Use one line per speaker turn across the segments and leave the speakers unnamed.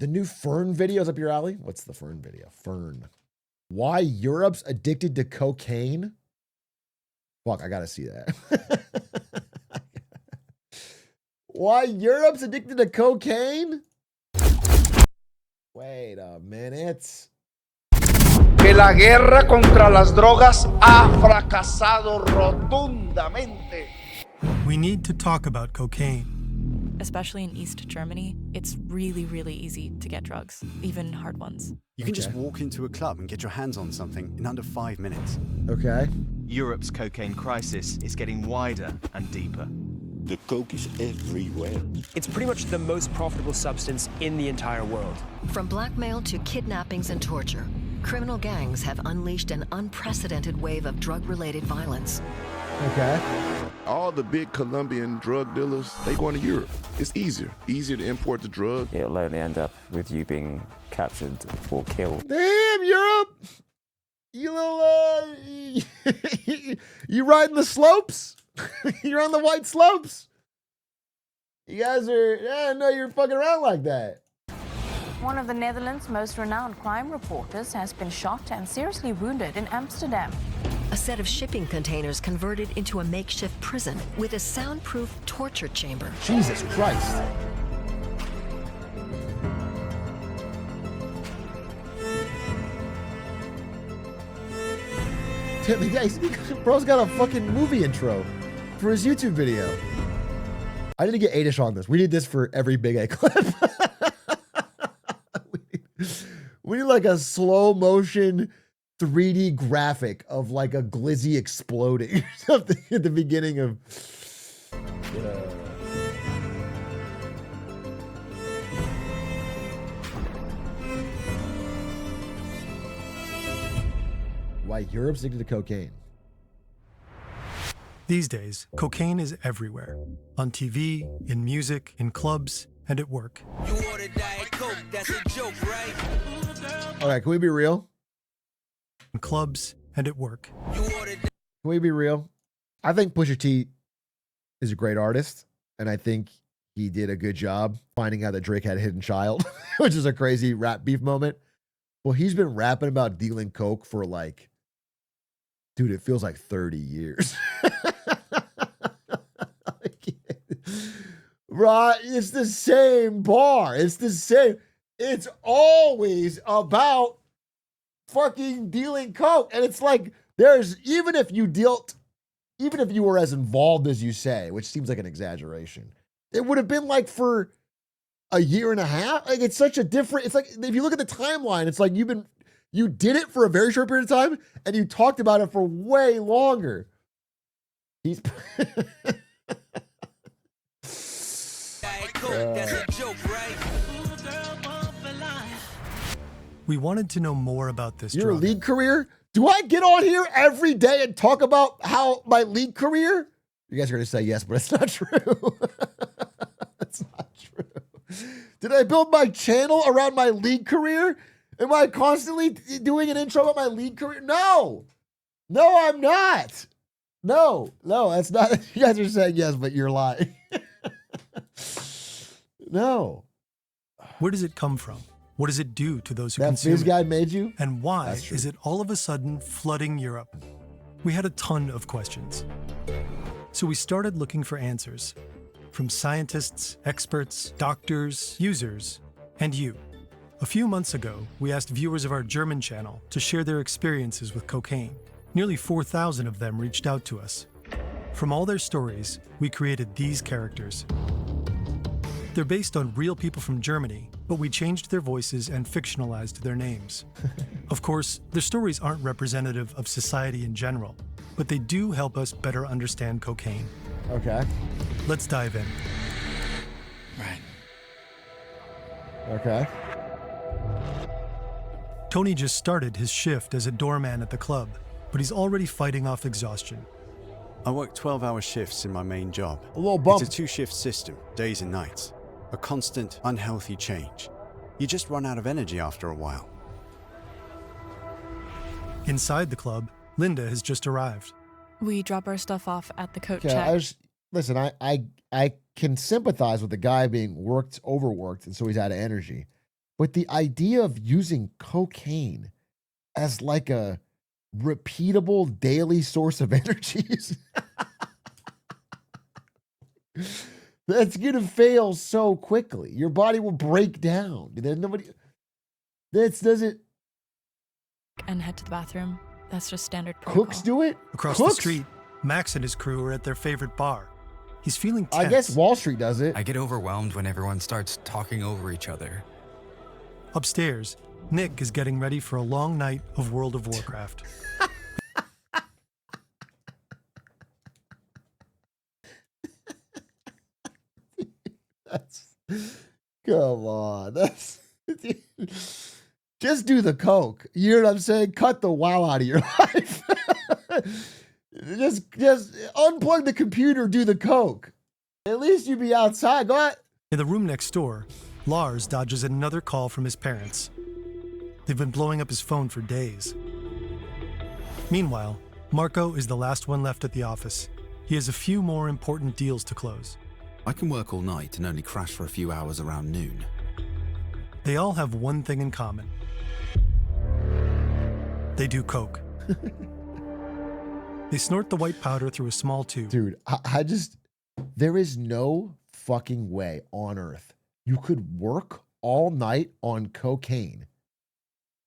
The new Fern video's up your alley? What's the Fern video? Fern. Why Europe's addicted to cocaine? Fuck, I gotta see that. Why Europe's addicted to cocaine? Wait a minute.
Que la guerra contra las drogas ha fracasado rotundamente.
We need to talk about cocaine.
Especially in East Germany, it's really, really easy to get drugs, even hard ones.
You can just walk into a club and get your hands on something in under 5 minutes.
Okay.
Europe's cocaine crisis is getting wider and deeper.
The coke is everywhere.
It's pretty much the most profitable substance in the entire world.
From blackmail to kidnappings and torture, criminal gangs have unleashed an unprecedented wave of drug-related violence.
Okay.
All the big Colombian drug dealers, they going to Europe. It's easier to import the drug.
It'll only end up with you being captured or killed.
Damn, Europe! You little, you riding the slopes? You're on the white slopes? You guys are, I know you're fucking around like that.
One of the Netherlands' most renowned crime reporters has been shot and seriously wounded in Amsterdam.
A set of shipping containers converted into a makeshift prison with a soundproof torture chamber.
Jesus Christ. Bro's got a fucking movie intro for his YouTube video. I need to get Adish on this. We need this for every Big A clip. we need like a slow motion 3D graphic of like a glizzy exploding or something at the beginning of. Why Europe's addicted to cocaine.
These days, cocaine is everywhere. On TV, in music, in clubs, and at work.
You ordered Diet Coke, that's a joke, right?
All right, can we be real?
In clubs and at work.
Can we be real? I think Pusha T is a great artist, and I think he did a good job finding out that Drake had a hidden child, which is a crazy rap beef moment. Well, he's been rapping about dealing coke for like, dude, it feels like 30 years. Right? It's the same bar. It's the same. It's always about fucking dealing coke. And it's like, there's, even if you were as involved as you say, which seems like an exaggeration, it would have been like for a year and a half. Like, it's such a different, it's like, if you look at the timeline, it's like you did it for a very short period of time and you talked about it for way longer. He's
That's a joke, right?
We wanted to know more about this
Your
drug.
league career? Do I get on here every day and talk about how my league career? You guys are going to say yes, but it's not true. It's not true. Did I build my channel around my league career? Am I constantly doing an intro about my league career? No. No, I'm not. No, that's not. You guys are saying yes, but you're lying. No.
Where does it come from? What does it do to those who
That
consume
Fizz
it?
guy made you?
And why is it all of a sudden flooding Europe? We had a ton of questions. So we started looking for answers from scientists, experts, doctors, users, and you. A few months ago, we asked viewers of our German channel to share their experiences with cocaine. Nearly 4,000 of them reached out to us. From all their stories, we created these characters. They're based on real people from Germany, but we changed their voices and fictionalized their names. Of course, their stories aren't representative of society in general, but they do help us better understand cocaine.
Okay.
Let's dive in.
Right.
Okay.
Tony just started his shift as a doorman at the club, but he's already fighting off exhaustion.
I work 12-hour shifts in my main job.
A little bump.
It's a 2-shift system, days and nights. A constant, unhealthy change. You just run out of energy after a while.
Inside the club, Linda has just arrived.
We drop our stuff off at the coat
Okay,
check.
listen, I can sympathize with the guy being overworked, and so he's out of energy. But the idea of using cocaine as like a repeatable daily source of energy is that's gonna fail so quickly. Your body will break down. There's nobody. This doesn't.
And head to the bathroom. That's just standard protocol.
Cooks do it.
Across
Cooks?
the street, Max and his crew are at their favorite bar. He's feeling tense.
I guess Wall Street does it.
I get overwhelmed when everyone starts talking over each other.
Upstairs, Nick is getting ready for a long night of World of Warcraft.
That's come on. That's just do the coke. You know what I'm saying? Cut the wow out of your life. just unplug the computer, do the coke. At least you'd be outside. Go ahead.
In the room next door, Lars dodges another call from his parents. They've been blowing up his phone for days. Meanwhile, Marco is the last one left at the office. He has a few more important deals to close.
I can work all night and only crash for a few hours around noon.
They all have one thing in common. They do coke. They snort the white powder through a small tube.
Dude, I just, there is no fucking way on earth you could work all night on cocaine,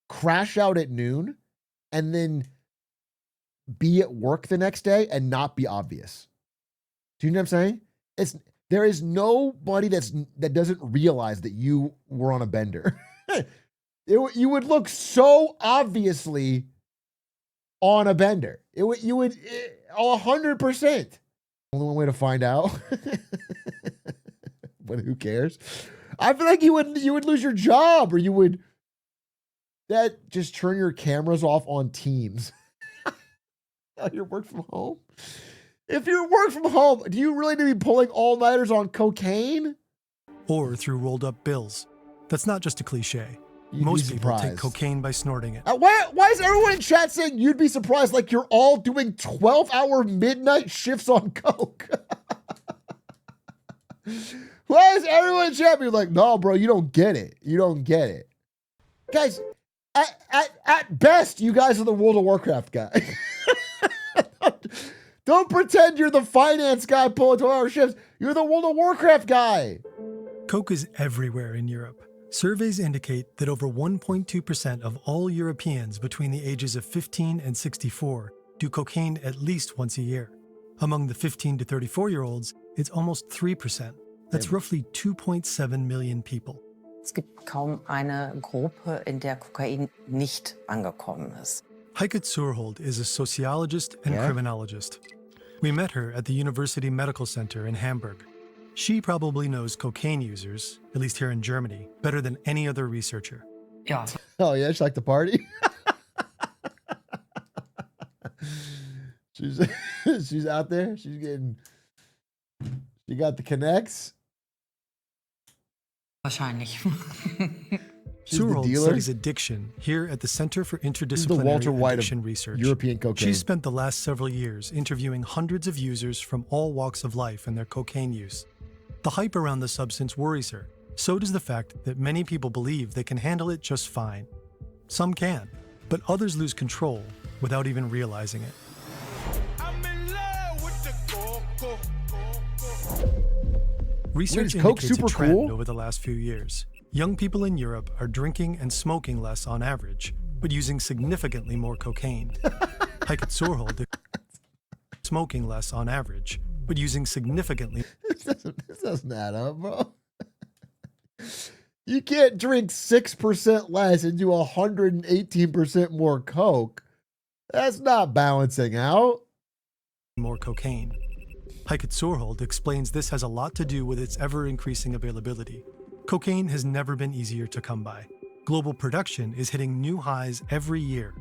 crash out at noon, and then be at work the next day and not be obvious. Do you know what I'm saying? There is nobody that doesn't realize that you were on a bender. You would look so obviously on a bender. You would 100%. Only one way to find out. But who cares? I feel like you would lose your job, or you would just turn your cameras off on Teams. You work from home. If you work from home, do you really need to be pulling all-nighters on cocaine?
Or through rolled up bills. That's not just a cliche.
You'd
Most
be
people take
surprised.
cocaine by snorting it.
Why is everyone in chat saying you'd be surprised, like you're all doing 12-hour midnight shifts on coke? Why is everyone in chat being like, no, bro, you don't get it. You don't get it. Guys, at best, you guys are the World of Warcraft guy. Don't pretend you're the finance guy pulling 12-hour shifts. You're the World of Warcraft guy.
Coke is everywhere in Europe. Surveys indicate that over 1.2% of all Europeans between the ages of 15 and 64 do cocaine at least once a year. Among the 15 to 34-year-olds, it's almost 3%. That's roughly 2.7 million people.
Es gibt kaum eine Gruppe, in der Kokain nicht angekommen ist.
Heike Zurhold is a sociologist and criminologist. We met her at the University Medical Center in Hamburg. She probably knows cocaine users, at least here in Germany, better than any other researcher.
Ja.
Oh, yeah, she like the party? She's out there. She got the connects.
Wahrscheinlich.
Zurhold studies addiction here at the Center for Interdisciplinary
Walter White of
Addiction Research.
European cocaine.
She's spent the last several years interviewing hundreds of users from all walks of life and their cocaine use. The hype around the substance worries her. So does the fact that many people believe they can handle it just fine. Some can, but others lose control without even realizing it.
I'm in love with the coco.
Research
Wait, is Coke
indicates
super
a trend
cool?
over the last few years. Young people in Europe are drinking and smoking less on average, but using significantly more cocaine. Heike Zurhold smoking less on average, but using significantly.
This doesn't add up, bro. You can't drink 6% less and do 118% more coke. That's not balancing out.
More cocaine. Heike Zurhold explains this has a lot to do with its ever-increasing availability. Cocaine has never been easier to come by. Global production is hitting new highs every year,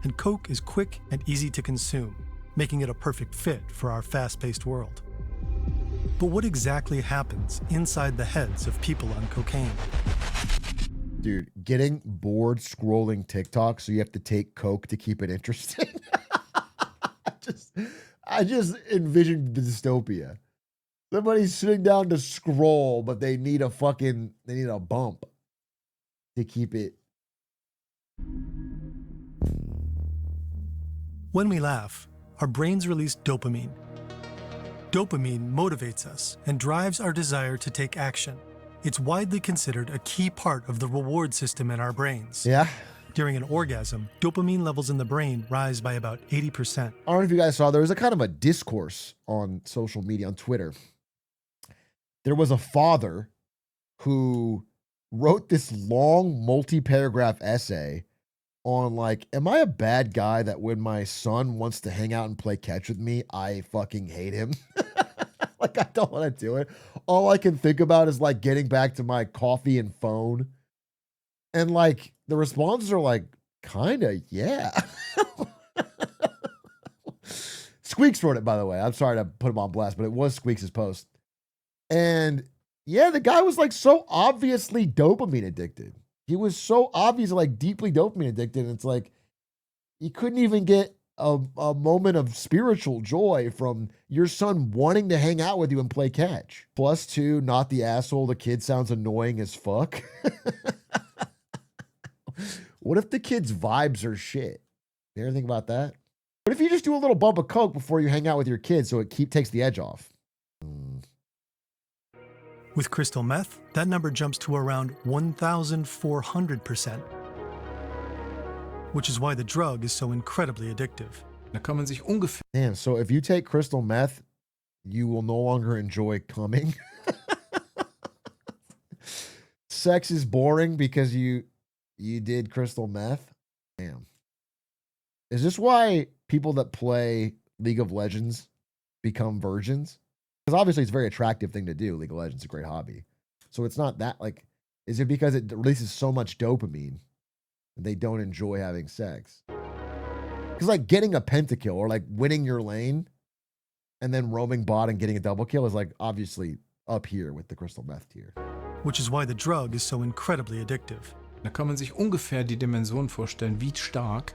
and coke is quick and easy to consume, making it a perfect fit for our fast-paced world. But what exactly happens inside the heads of people on cocaine?
Dude, getting bored scrolling TikTok, so you have to take coke to keep it interesting. I just envisioned the dystopia. Somebody's sitting down to scroll, but they need a bump. to keep it.
When we laugh, our brains release dopamine. Dopamine motivates us and drives our desire to take action. It's widely considered a key part of the reward system in our brains.
Yeah.
During an orgasm, dopamine levels in the brain rise by about 80%.
I don't know if you guys saw, there was a kind of a discourse on social media, on Twitter. There was a father who wrote this long multi-paragraph essay on like, am I a bad guy that when my son wants to hang out and play catch with me, I fucking hate him? Like, I don't want to do it. All I can think about is like getting back to my coffee and phone. And like the responses are like, kind of, yeah. Squeaks wrote it, by the way. I'm sorry to put him on blast, but it was Squeaks' post. And yeah, the guy was like so obviously dopamine addicted. He was so obviously like deeply dopamine addicted. And it's like, he couldn't even get a moment of spiritual joy from your son wanting to hang out with you and play catch. Plus two, not the asshole. The kid sounds annoying as fuck. What if the kid's vibes are shit? You ever think about that? What if you just do a little bump of coke before you hang out with your kid so it takes the edge off?
With crystal meth, that number jumps to around 1,400%, which is why the drug is so incredibly addictive.
Da kann man sich ungefähr.
Damn, so if you take crystal meth, you will no longer enjoy coming. Sex is boring because you did crystal meth. Damn. Is this why people that play League of Legends become virgins? Because obviously it's a very attractive thing to do. League of Legends is a great hobby. So it's not that like, is it because it releases so much dopamine that they don't enjoy having sex? Because like getting a pentakill or like winning your lane and then roaming bot and getting a double kill is like obviously up here with the crystal meth tier.
Which is why the drug is so incredibly addictive.
Da kann man sich ungefähr die Dimension vorstellen, wie stark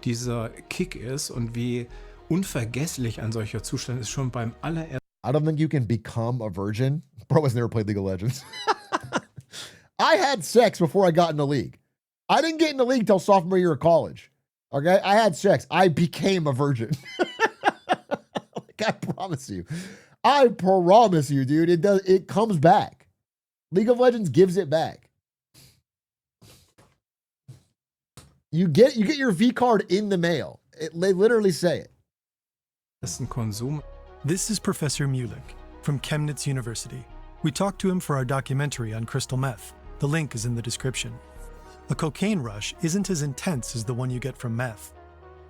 dieser Kick ist und wie unvergesslich ein solcher Zustand ist schon beim allerersten.
I don't think you can become a virgin. Bro has never played League of Legends. I had sex before I got into League. I didn't get into League till sophomore year of college. Okay? I had sex. I became a virgin. Like, I promise you. I promise you, dude. It comes back. League of Legends gives it back. You get your V card in the mail. They literally say it.
Konsum.
This is Professor Mulick from Chemnitz University. We talked to him for our documentary on crystal meth. The link is in the description. A cocaine rush isn't as intense as the one you get from meth.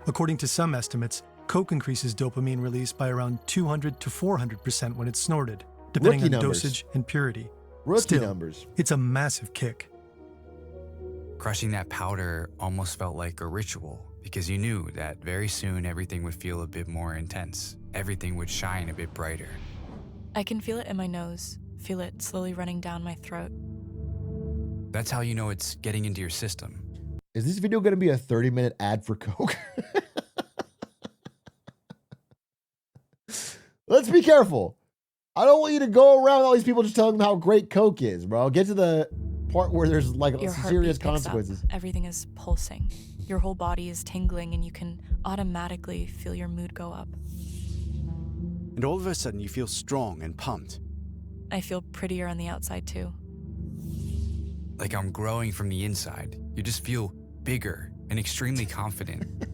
According to some estimates, coke increases dopamine release by around 200 to 400% when it's snorted, depending on dosage and purity.
Rookie
Still, it's a massive kick.
Crushing that powder almost felt like a ritual because you knew that very soon everything would feel a bit more intense. Everything would shine a bit brighter.
I can feel it in my nose, feel it slowly running down my throat.
That's how you know it's getting into your system.
Is this video going to be a 30-minute ad for coke? Let's be careful. I don't want you to go around all these people just telling them how great coke is, bro. Get to the part where there's like
Your
serious
heartbeat picks
consequences.
up. Everything is pulsing. Your whole body is tingling and you can automatically feel your mood go up.
And all of a sudden you feel strong and pumped.
I feel prettier on the outside too.
Like I'm growing from the inside. You just feel bigger and extremely confident.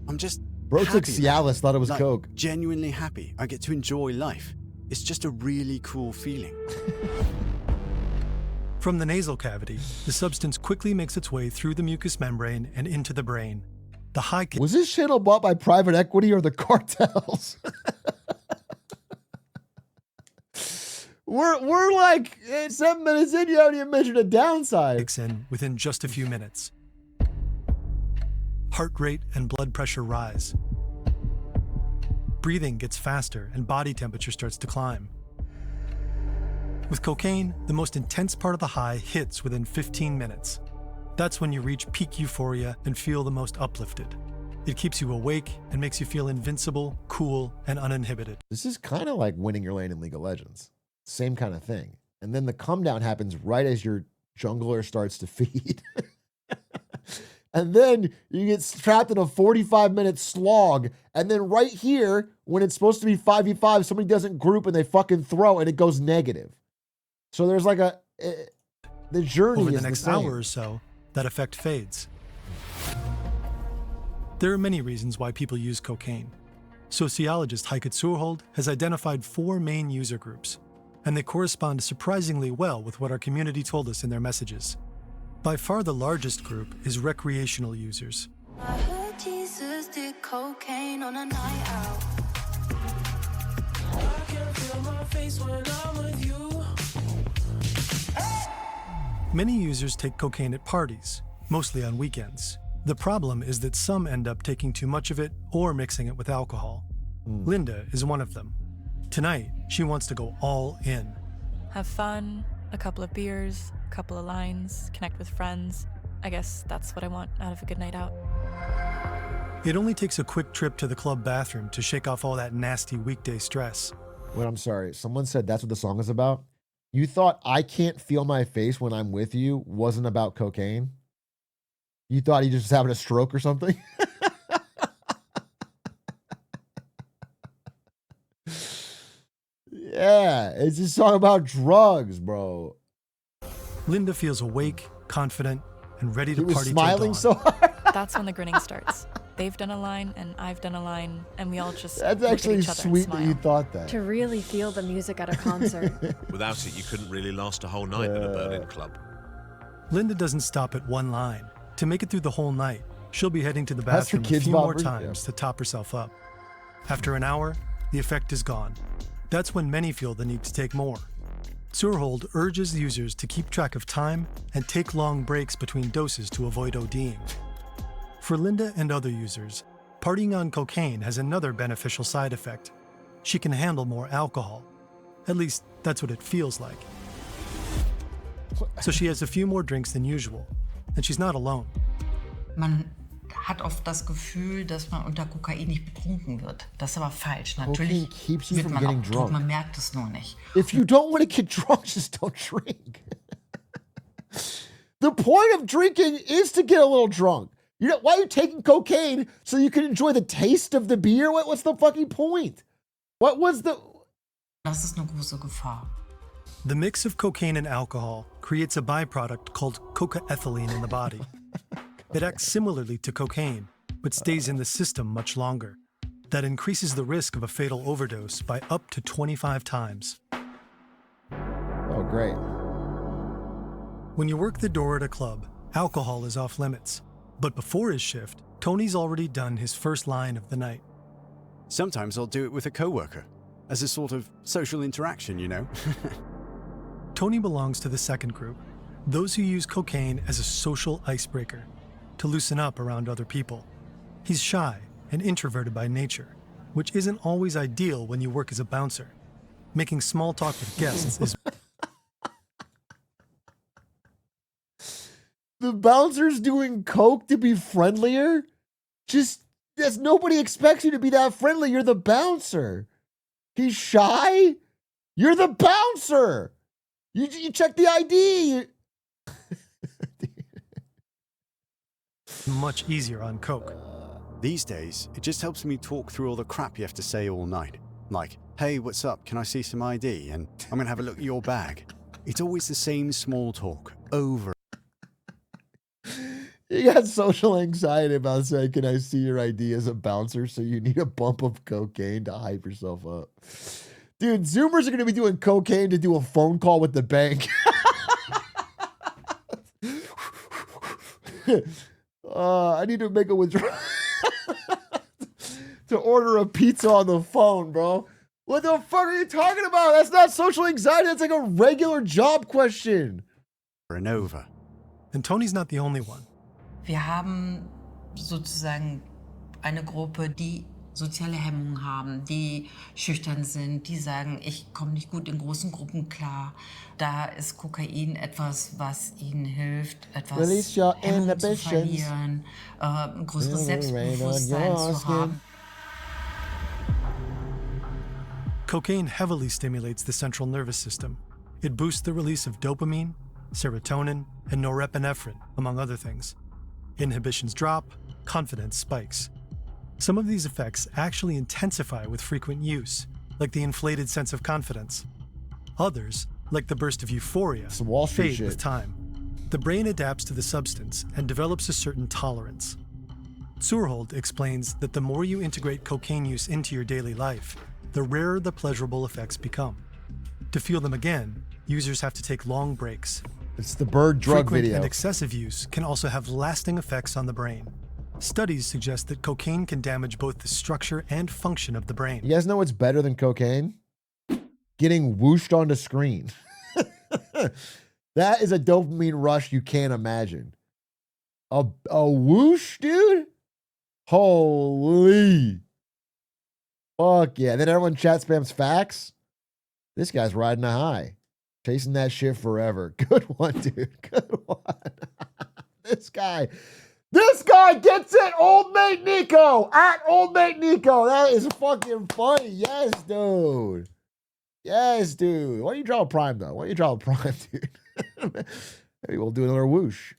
I'm just
Bro took
happy,
Cialis, thought it was
like,
coke.
Genuinely happy. I get to enjoy life. It's just a really cool feeling.
From the nasal cavity, the substance quickly makes its way through the mucous membrane and into the brain. The high kick.
Was this channel bought by private equity or the cartels? We're like 7 minutes in, you haven't even mentioned a downside.
Kicks in within just a few minutes. Heart rate and blood pressure rise. Breathing gets faster and body temperature starts to climb. With cocaine, the most intense part of the high hits within 15 minutes. That's when you reach peak euphoria and feel the most uplifted. It keeps you awake and makes you feel invincible, cool, and uninhibited.
This is kind of like winning your lane in League of Legends. Same kind of thing. And then the come down happens right as you're jungler starts to feed. And then you get trapped in a 45-minute slog. And then right here, when it's supposed to be 5v5, somebody doesn't group and they fucking throw and it goes negative. So there's like the journey
Over the
is
next
the same.
hour or so, that effect fades. There are many reasons why people use cocaine. Sociologist Heike Zurhold has identified 4 main user groups, and they correspond surprisingly well with what our community told us in their messages. By far the largest group is recreational users.
I heard Jesus did cocaine on a night out. I can feel my face when I'm with you.
Many users take cocaine at parties, mostly on weekends. The problem is that some end up taking too much of it or mixing it with alcohol. Linda is one of them. Tonight, she wants to go all in.
Have fun, a couple of beers, a couple of lines, connect with friends. I guess that's what I want out of a good night out.
It only takes a quick trip to the club bathroom to shake off all that nasty weekday stress.
Wait, I'm sorry. Someone said that's what the song is about? You thought I Can't Feel My Face When I'm With You wasn't about cocaine? You thought he just was having a stroke or something? Yeah, it's a song about drugs, bro.
Linda feels awake, confident, and ready to
He was
party
smiling
till dawn.
so hard.
That's when the grinning starts. They've done a line, and I've done a line, and we all just
That's
look
actually
at each other
sweet
and
that
smile.
you thought that.
To really feel the music at a concert.
Without it, you couldn't really last a whole night in a Berlin club.
Linda doesn't stop at one line. To make it through the whole night, she'll be heading to the
That's for
bathroom a
kids,
few more
Bob.
times to top herself up. After an hour, the effect is gone. That's when many feel the need to take more. Zurhold urges users to keep track of time and take long breaks between doses to avoid ODing. For Linda and other users, partying on cocaine has another beneficial side effect. She can handle more alcohol. At least, that's what it feels like. So she has a few more drinks than usual, and she's not alone.
Man hat oft das Gefühl, dass man unter Kokain nicht betrunken wird. Das ist aber falsch.
Cocaine
Natürlich
keeps you
wird
from
man
getting
auch
drunk.
betrunken, man merkt es nur nicht.
If you don't want to get drunk, just don't drink. The point of drinking is to get a little drunk. You know, why are you taking cocaine so you can enjoy the taste of the beer? What's the fucking point? What was the...
Das ist eine große Gefahr.
The mix of cocaine and alcohol creates a byproduct called coca-ethylene in the body. It acts similarly to cocaine, but stays in the system much longer. That increases the risk of a fatal overdose by up to 25 times.
Oh, great.
When you work the door at a club, alcohol is off limits. But before his shift, Tony's already done his first line of the night.
Sometimes I'll do it with a coworker, as a sort of social interaction, you know?
Tony belongs to the second group, those who use cocaine as a social icebreaker, to loosen up around other people. He's shy and introverted by nature, which isn't always ideal when you work as a bouncer. Making small talk with guests is...
The bouncer's doing coke to be friendlier? Just, as nobody expects you to be that friendly. You're the bouncer. He's shy? You're the bouncer. You check the ID.
much easier on coke.
These days, it just helps me talk through all the crap you have to say all night. Like, hey, what's up? Can I see some ID? And I'm gonna have a look at your bag. It's always the same small talk, over.
You got social anxiety about saying, can I see your ID as a bouncer? So you need a bump of cocaine to hype yourself up. Dude, Zoomers are going to be doing cocaine to do a phone call with the bank. I need to make a withdrawal to order a pizza on the phone, bro. What the fuck are you talking about? That's not social anxiety. That's like a regular job question.
And over.
And Tony's not the only one.
Wir haben sozusagen eine Gruppe, die soziale Hemmungen haben, die schüchtern sind, die sagen, ich komme nicht gut in großen Gruppen klar. Da ist Kokain etwas, was ihnen hilft, etwas Hemmungen zu verlieren, ein größeres Selbstbewusstsein zu haben.
Cocaine heavily stimulates the central nervous system. It boosts the release of dopamine, serotonin, and norepinephrine, among other things. Inhibitions drop, confidence spikes. Some of these effects actually intensify with frequent use, like the inflated sense of confidence. Others, like the burst of euphoria,
Some Wall Street
fade
shit.
with time. The brain adapts to the substance and develops a certain tolerance. Surhold explains that the more you integrate cocaine use into your daily life, the rarer the pleasurable effects become. To feel them again, users have to take long breaks.
It's the bird drug
Frequent
video.
and excessive use can also have lasting effects on the brain. Studies suggest that cocaine can damage both the structure and function of the brain.
You guys know what's better than cocaine? Getting whooshed onto screen. That is a dopamine rush you can't imagine. A whoosh, dude? Holy. Fuck yeah. Then everyone chat spams facts. This guy's riding a high. Chasing that shit forever. Good one, dude. Good one. This guy gets it. Old mate Nico. At old mate Nico. That is fucking funny. Yes, dude. Yes, dude. Why don't you draw a prime, though? Why don't you draw a prime, dude? Maybe we'll do another whoosh. I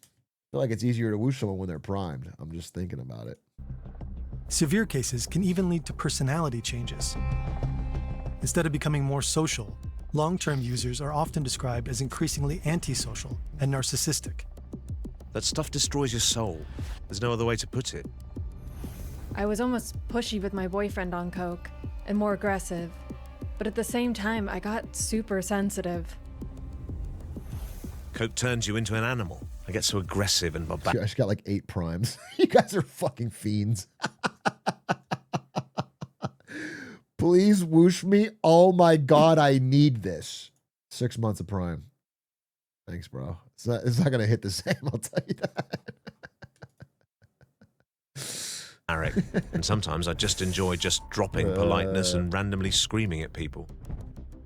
feel like it's easier to whoosh someone when they're primed. I'm just thinking about it.
Severe cases can even lead to personality changes. Instead of becoming more social, long-term users are often described as increasingly antisocial and narcissistic.
That stuff destroys your soul. There's no other way to put it.
I was almost pushy with my boyfriend on coke and more aggressive. But at the same time, I got super sensitive.
Coke turns you into an animal. I get so aggressive and
I
barbaric.
just got like 8 primes. You guys are fucking fiends. Please whoosh me. Oh my God, I need this. 6 months of prime. Thanks, bro. It's not going to hit the same, I'll tell you that.
And sometimes I just enjoy just dropping politeness and randomly screaming at people.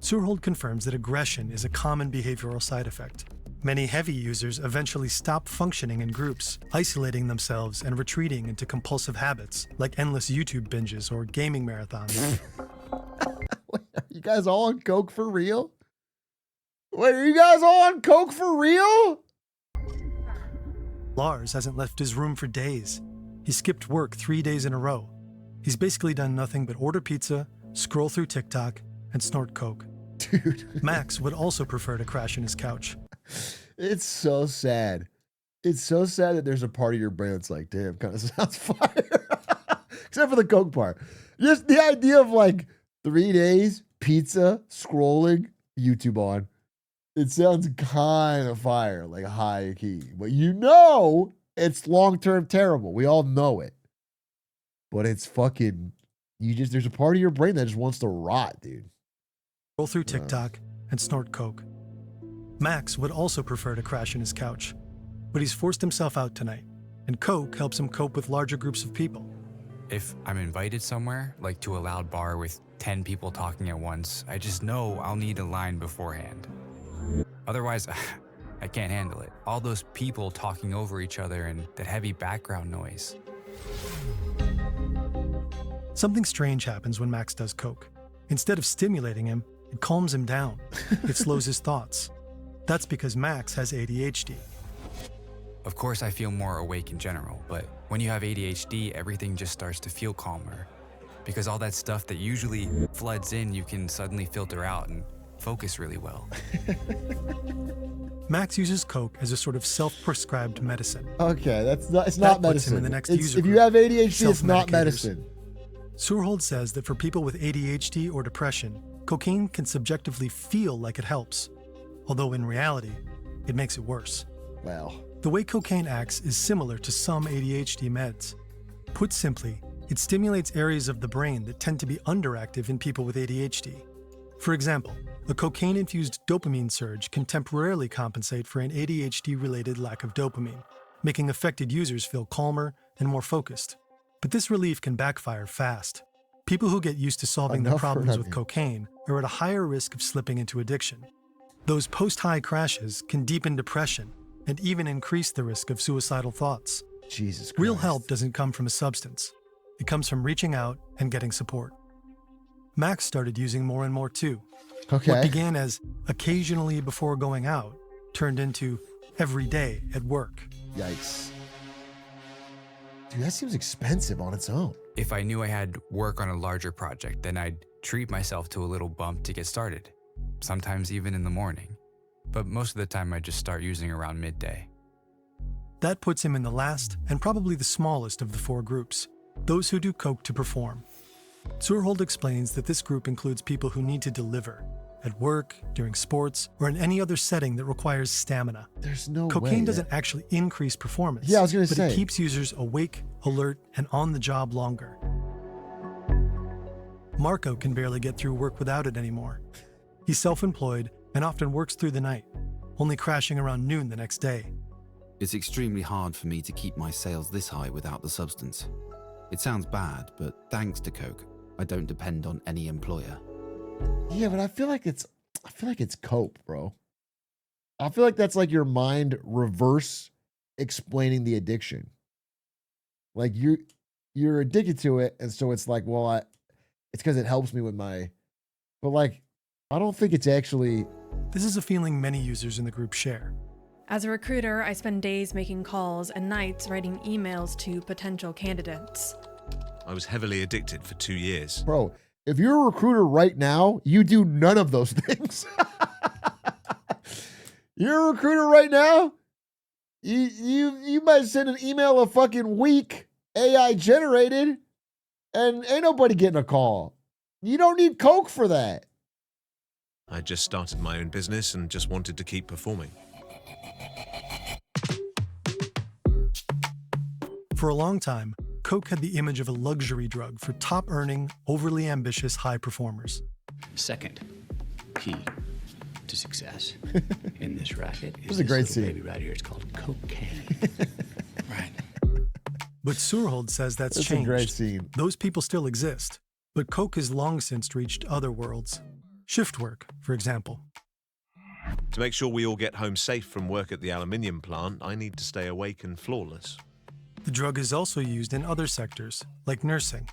Surhold confirms that aggression is a common behavioral side effect. Many heavy users eventually stop functioning in groups, isolating themselves and retreating into compulsive habits like endless YouTube binges or gaming marathons.
Wait, are you guys all on coke for real? Wait, are you guys all on coke for real?
Lars hasn't left his room for days. He skipped work 3 days in a row. He's basically done nothing but order pizza, scroll through TikTok, and snort coke.
Dude.
Max would also prefer to crash on his couch.
It's so sad. It's so sad that there's a part of your brain that's like, damn, kind of sounds fire. Except for the coke part. Just the idea of like 3 days, pizza, scrolling, YouTube on. It sounds kind of fire, like high key. But you know it's long-term terrible. We all know it. But it's fucking, there's a part of your brain that just wants to rot, dude.
Scroll through TikTok and snort coke. Max would also prefer to crash on his couch, but he's forced himself out tonight, and coke helps him cope with larger groups of people.
If I'm invited somewhere, like to a loud bar with 10 people talking at once, I just know I'll need a line beforehand. Otherwise, I can't handle it. All those people talking over each other and that heavy background noise.
Something strange happens when Max does coke. Instead of stimulating him, it calms him down. It slows his thoughts. That's because Max has ADHD.
Of course, I feel more awake in general, but when you have ADHD, everything just starts to feel calmer. Because all that stuff that usually floods in, you can suddenly filter out and focus really well.
Max uses coke as a sort of self-prescribed medicine.
Okay, it's not
puts him
medicine.
in the next
It's,
user
if you
group,
have ADHD, it's not
self-medicators.
medicine.
Surhold says that for people with ADHD or depression, cocaine can subjectively feel like it helps, although in reality, it makes it worse.
Well,
the way cocaine acts is similar to some ADHD meds. Put simply, it stimulates areas of the brain that tend to be underactive in people with ADHD. For example, a cocaine-infused dopamine surge can temporarily compensate for an ADHD-related lack of dopamine, making affected users feel calmer and more focused. But this relief can backfire fast. People who get used to solving their problems with cocaine are at a higher risk of slipping into addiction. Those post-high crashes can deepen depression and even increase the risk of suicidal thoughts.
Jesus Christ.
Real help doesn't come from a substance. It comes from reaching out and getting support. Max started using more and more too.
Okay.
What began as occasionally before going out turned into every day at work.
Yikes. Dude, that seems expensive on its own.
If I knew I had work on a larger project, then I'd treat myself to a little bump to get started, sometimes even in the morning. But most of the time I just start using around midday.
That puts him in the last and probably the smallest of the 4 groups, those who do coke to perform. Zurhold explains that this group includes people who need to deliver, at work, during sports, or in any other setting that requires stamina.
There's no way.
Cocaine doesn't actually increase performance.
Yeah, I was gonna say.
But it keeps users awake, alert, and on the job longer. Marco can barely get through work without it anymore. He's self-employed and often works through the night, only crashing around noon the next day.
It's extremely hard for me to keep my sales this high without the substance. It sounds bad, but thanks to coke, I don't depend on any employer.
Yeah, but I feel like it's cope, bro. I feel like that's like your mind reverse explaining the addiction. Like you're addicted to it, and so it's like, well, it's because it helps me with my, but like, I don't think it's actually.
This is a feeling many users in the group share.
As a recruiter, I spend days making calls and nights writing emails to potential candidates.
I was heavily addicted for 2 years.
Bro, if you're a recruiter right now, you do none of those things. You're a recruiter right now, you might send an email a fucking week, AI generated, and ain't nobody getting a call. You don't need coke for that.
I just started my own business and just wanted to keep performing.
For a long time, coke had the image of a luxury drug for top-earning, overly ambitious high performers.
Second key to success in this racket is
This is a great
this little
scene.
baby right here. It's called cocaine. Right.
But Zurhold says that's
That's a
changed.
great scene.
Those people still exist, but coke has long since reached other worlds. Shift work, for example.
To make sure we all get home safe from work at the aluminium plant, I need to stay awake and flawless.
The drug is also used in other sectors, like nursing.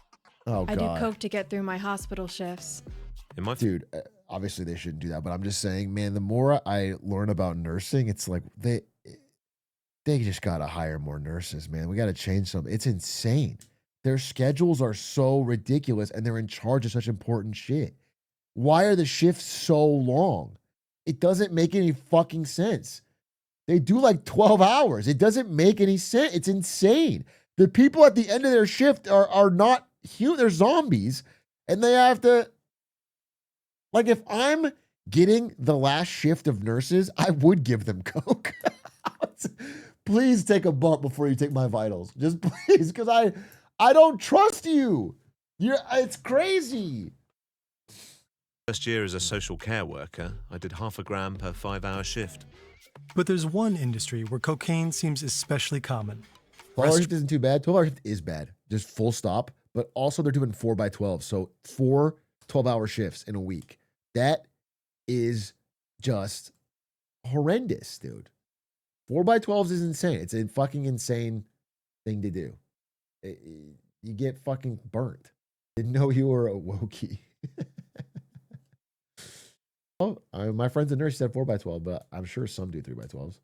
Oh,
I
God.
do coke to get through my hospital shifts.
Dude, obviously they shouldn't do that, but I'm just saying, man, the more I learn about nursing, it's like they just got to hire more nurses, man. We got to change something. It's insane. Their schedules are so ridiculous, and they're in charge of such important shit. Why are the shifts so long? It doesn't make any fucking sense. They do like 12 hours. It doesn't make any sense. It's insane. The people at the end of their shift are not human. They're zombies. And they have to, like, if I'm getting the last shift of nurses, I would give them coke. Please take a bump before you take my vitals. Just please, because I don't trust you. It's crazy.
First year as a social care worker, I did 0.5 gram per 5-hour shift.
But there's one industry where cocaine seems especially common.
12-hour shift isn't too bad. 12-hour shift is bad. Just full stop. But also they're doing 4x12. So 4 12-hour shifts in a week. That is just horrendous, dude. 4x12s is insane. It's a fucking insane thing to do. You get fucking burnt. Didn't know you were a wokey. My friend's a nurse. She said 4x12, but I'm sure some do 3x12s.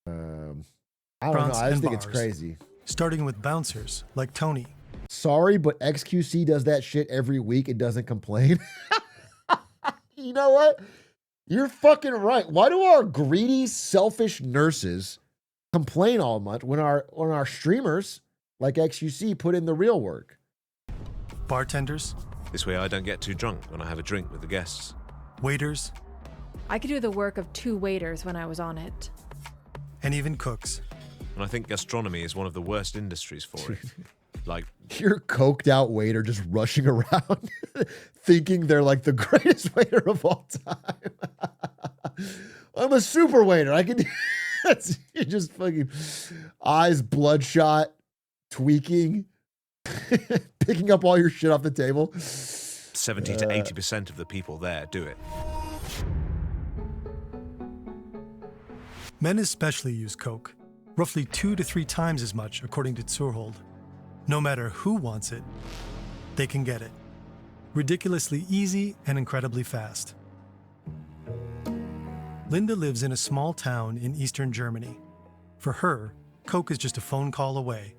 I don't know.
Fronts
I just
and
think it's
bars.
crazy.
Starting with bouncers, like Tony.
Sorry, but XQC does that shit every week and doesn't complain. You know what? You're fucking right. Why do our greedy, selfish nurses complain all much when our streamers like XQC put in the real work?
Bartenders.
This way I don't get too drunk when I have a drink with the guests.
Waiters.
I could do the work of 2 waiters when I was on it.
And even cooks.
And I think gastronomy is one of the worst industries for it. Like,
You're a coked out waiter just rushing around thinking they're like the greatest waiter of all time. I'm a super waiter. I can do You're just fucking eyes bloodshot, tweaking, picking up all your shit off the table.
70 to 80% of the people there do it.
Men especially use coke, roughly 2 to 3 times as much, according to Zurhold. No matter who wants it, they can get it. Ridiculously easy and incredibly fast. Linda lives in a small town in eastern Germany. For her, Coke is just a phone call away.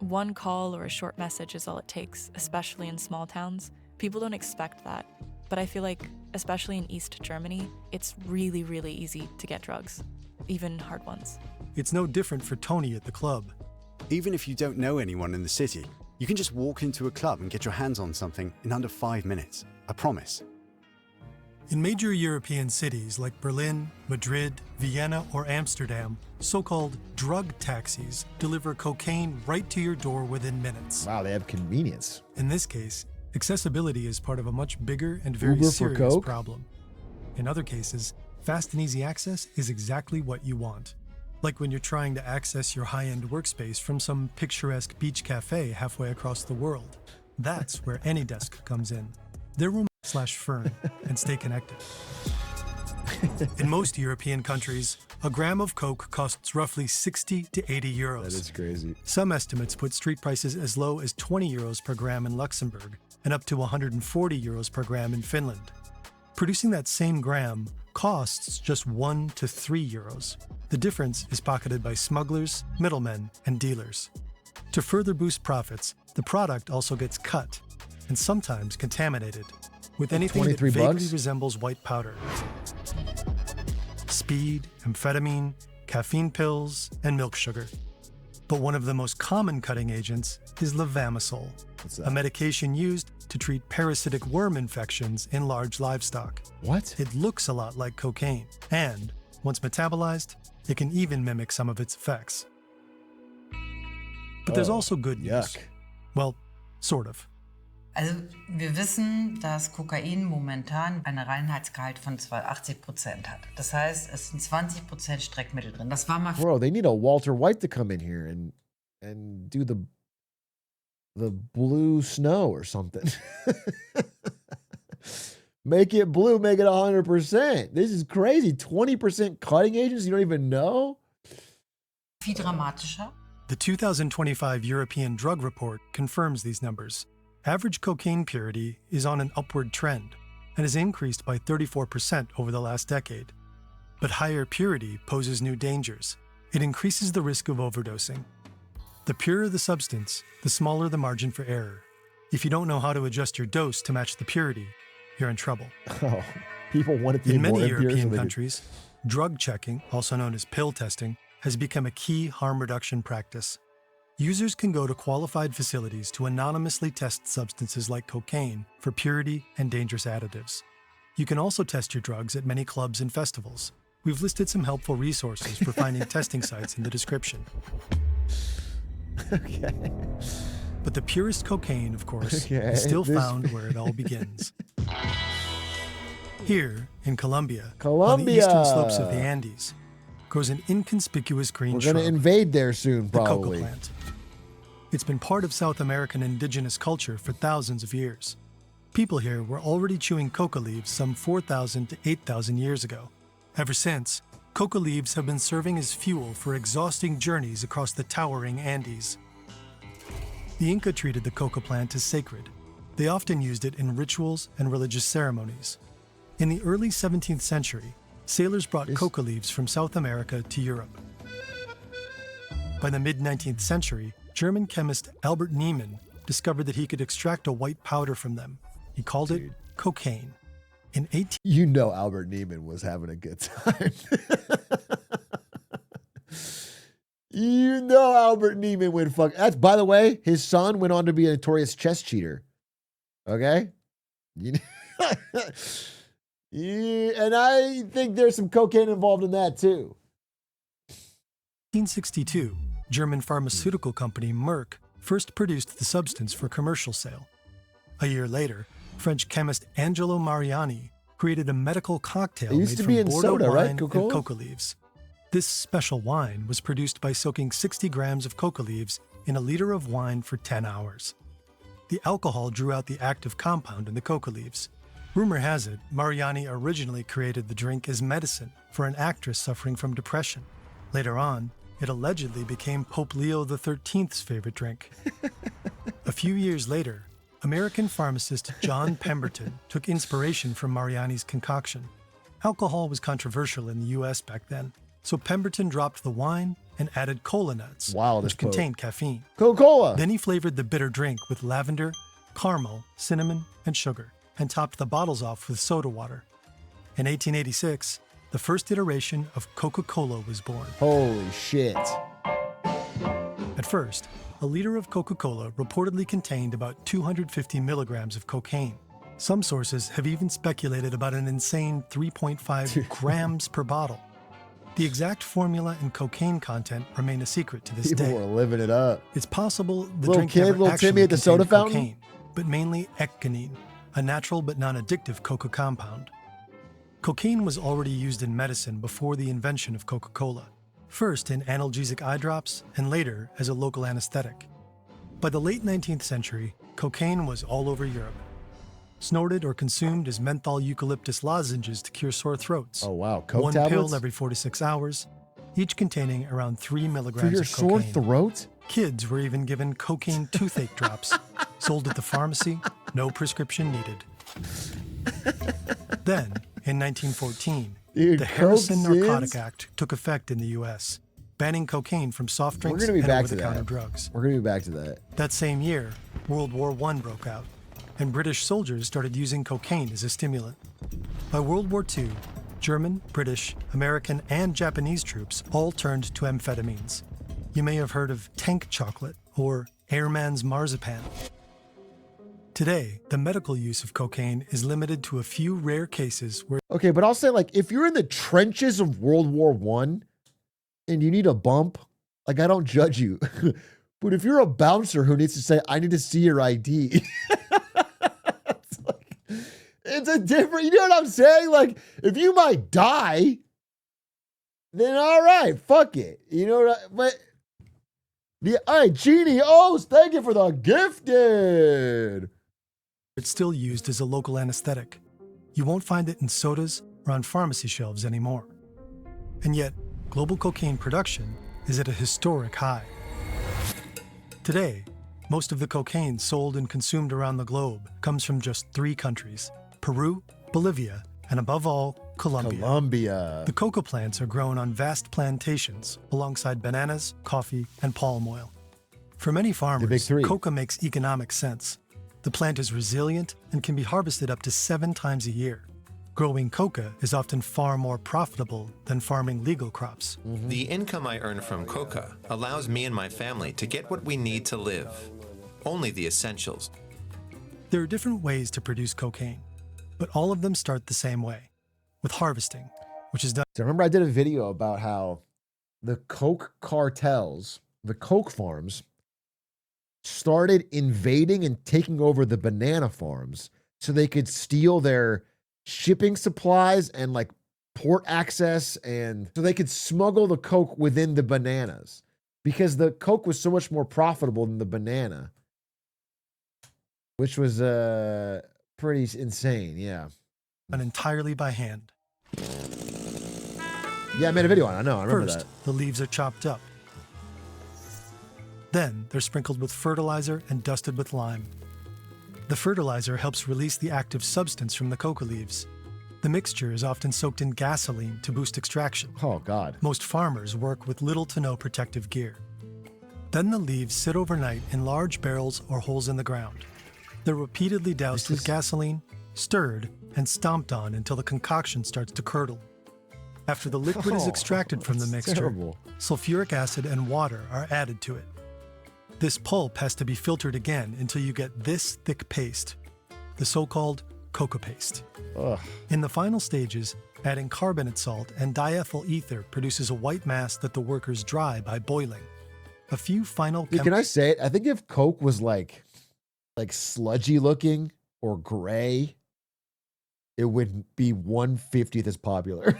One call or a short message is all it takes, especially in small towns. People don't expect that. But I feel like, especially in East Germany, it's really, really easy to get drugs, even hard ones.
It's no different for Tony at the club.
Even if you don't know anyone in the city, you can just walk into a club and get your hands on something in under 5 minutes. I promise.
In major European cities like Berlin, Madrid, Vienna, or Amsterdam, so-called drug taxis deliver cocaine right to your door within minutes.
Wow, they have convenience.
In this case, accessibility is part of a much bigger and very
Uber for
serious
Coke?
problem. In other cases, fast and easy access is exactly what you want. Like when you're trying to access your high-end workspace from some picturesque beach cafe halfway across the world. That's where AnyDesk comes in. They're room/fern and stay connected. In most European countries, a gram of Coke costs roughly 60 to 80 euros.
That is crazy.
Some estimates put street prices as low as 20 euros per gram in Luxembourg and up to 140 euros per gram in Finland. Producing that same gram costs just 1 to 3 euros. The difference is pocketed by smugglers, middlemen, and dealers. To further boost profits, the product also gets cut and sometimes contaminated with anything that
23
vaguely
bucks?
resembles white powder. Speed, amphetamine, caffeine pills, and milk sugar. But one of the most common cutting agents is levamisole, a medication used to treat parasitic worm infections in large livestock.
What?
It looks a lot like cocaine, and once metabolized, it can even mimic some of its effects. But there's also good news. Well, sort of.
Also wir wissen, dass Kokain momentan einen Reinheitsgehalt von 80% hat. Das heißt, es sind 20% Streckmittel drin. Das war mal
Bro, they need a Walter White to come in here and do the blue snow or something. Make it blue, make it 100%. This is crazy. 20% cutting agents you don't even know?
viel dramatischer.
The 2025 European Drug Report confirms these numbers. Average cocaine purity is on an upward trend and has increased by 34% over the last decade. But higher purity poses new dangers. It increases the risk of overdosing. The purer the substance, the smaller the margin for error. If you don't know how to adjust your dose to match the purity, you're in trouble.
Oh, people want it to be
In
more
many
impure so
European
they can-
countries, drug checking, also known as pill testing, has become a key harm reduction practice. Users can go to qualified facilities to anonymously test substances like cocaine for purity and dangerous additives. You can also test your drugs at many clubs and festivals. We've listed some helpful resources for finding testing sites in the description.
Okay.
But the purest cocaine, of course,
Okay,
is still
this-
found where it all begins. Here, in Colombia, on the
Colombia.
eastern slopes of the Andes, grows an inconspicuous green
We're
shrub,
going to invade there soon,
the coca
probably.
plant. It's been part of South American indigenous culture for thousands of years. People here were already chewing coca leaves some 4,000 to 8,000 years ago. Ever since, coca leaves have been serving as fuel for exhausting journeys across the towering Andes. The Inca treated the coca plant as sacred. They often used it in rituals and religious ceremonies. In the early 17th century, sailors brought coca leaves from South America to Europe. By the mid-19th century, German chemist Albert Niemann discovered that he could extract a white powder from them. He called it cocaine. In 18...
You know Albert Neiman was having a good time. You know Albert Neiman would fuck. That's, by the way, his son went on to be a notorious chess cheater. Okay? Yeah, and I think there's some cocaine involved in that too.
1862, German pharmaceutical company Merck first produced the substance for commercial sale. A year later, French chemist Angelo Mariani created a medical cocktail
It used
made
to be
from
in
Bordeaux
soda, right?
wine
Coca-Cola?
and coca leaves. This special wine was produced by soaking 60 grams of coca leaves in a liter of wine for 10 hours. The alcohol drew out the active compound in the coca leaves. Rumor has it, Mariani originally created the drink as medicine for an actress suffering from depression. Later on, it allegedly became Pope Leo XIII's favorite drink. A few years later, American pharmacist John Pemberton took inspiration from Mariani's concoction. Alcohol was controversial in the US back then, so Pemberton dropped the wine and added cola nuts, which contained caffeine.
Coca-Cola!
Then he flavored the bitter drink with lavender, caramel, cinnamon, and sugar, and topped the bottles off with soda water. In 1886, the first iteration of Coca-Cola was born.
Holy shit.
At first, a liter of Coca-Cola reportedly contained about 250 milligrams of cocaine. Some sources have even speculated about an insane 3.5 grams per bottle. The exact formula and cocaine content remain a secret to this day.
People are living it up.
It's possible the
Little
drink
kid,
never
little
actually
Timmy at the soda
contained
fountain?
cocaine, but mainly ecgonine, a natural but non-addictive coca compound. Cocaine was already used in medicine before the invention of Coca-Cola, first in analgesic eye drops and later as a local anesthetic. By the late 19th century, cocaine was all over Europe. Snorted or consumed as menthol eucalyptus lozenges to cure sore throats.
Oh wow, coke
One
tablets?
pill every 4 to 6 hours, each containing around 3 milligrams
For your
of cocaine.
sore throat?
Kids were even given cocaine toothache drops, sold at the pharmacy, no prescription needed. Then, in 1914,
Dude,
the Harrison
Coke
Narcotic
Zins?
Act took effect in the U.S., banning cocaine from soft drinks
We're gonna be
and
back to
over-the-counter
that.
drugs.
We're gonna be back to that.
That same year, World War I broke out, and British soldiers started using cocaine as a stimulant. By World War II, German, British, American, and Japanese troops all turned to amphetamines. You may have heard of tank chocolate or airman's marzipan. Today, the medical use of cocaine is limited to a few rare cases where
Okay, but I'll say, like, if you're in the trenches of World War I and you need a bump, like, I don't judge you. But if you're a bouncer who needs to say, I need to see your ID, it's a different, you know what I'm saying? Like, if you might die, then all right, fuck it. You know what but all right, Genie O's, thank you for the gifted.
it's still used as a local anesthetic. You won't find it in sodas or on pharmacy shelves anymore. And yet, global cocaine production is at a historic high. Today, most of the cocaine sold and consumed around the globe comes from just 3 countries: Peru, Bolivia, and above all, Colombia. The coca plants are grown on vast plantations alongside bananas, coffee, and palm oil. For many farmers, coca makes economic sense. The plant is resilient and can be harvested up to 7 times a year. Growing coca is often far more profitable than farming legal crops.
The income I earn from coca allows me and my family to get what we need to live. Only the essentials.
There are different ways to produce cocaine, but all of them start the same way, with harvesting, which is done.
So remember I did a video about how the coke cartels, the coke farms, started invading and taking over the banana farms so they could steal their shipping supplies and like port access, and so they could smuggle the coke within the bananas because the coke was so much more profitable than the banana, which was pretty insane. Yeah.
Done entirely by hand.
Yeah, I made a video on it. I know. I remember
First,
that.
the leaves are chopped up. Then they're sprinkled with fertilizer and dusted with lime. The fertilizer helps release the active substance from the coca leaves. The mixture is often soaked in gasoline to boost extraction.
Oh, God.
Most farmers work with little to no protective gear. Then the leaves sit overnight in large barrels or holes in the ground. They're repeatedly doused with gasoline, stirred, and stomped on until the concoction starts to curdle. After the liquid is extracted from the mixture,
terrible.
sulfuric acid and water are added to it. This pulp has to be filtered again until you get this thick paste, the so-called coca paste.
Ugh.
In the final stages, adding carbonate salt and diethyl ether produces a white mass that the workers dry by boiling. A few final
Dude, can I say it? I think if coke was like sludgy looking or gray, it would be 1/50th as popular.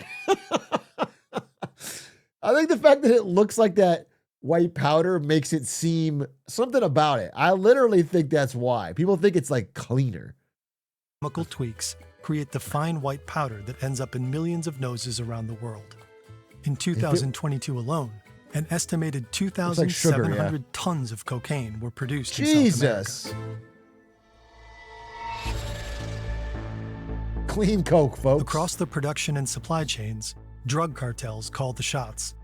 I think the fact that it looks like that white powder makes it seem something about it. I literally think that's why. People think it's like cleaner.
Chemical tweaks create the fine white powder that ends up in millions of noses around the world. In 2022 alone, an estimated 2,700 tons of cocaine were produced in South America.
Clean coke, folks.
Across the production and supply chains, drug cartels call the shots.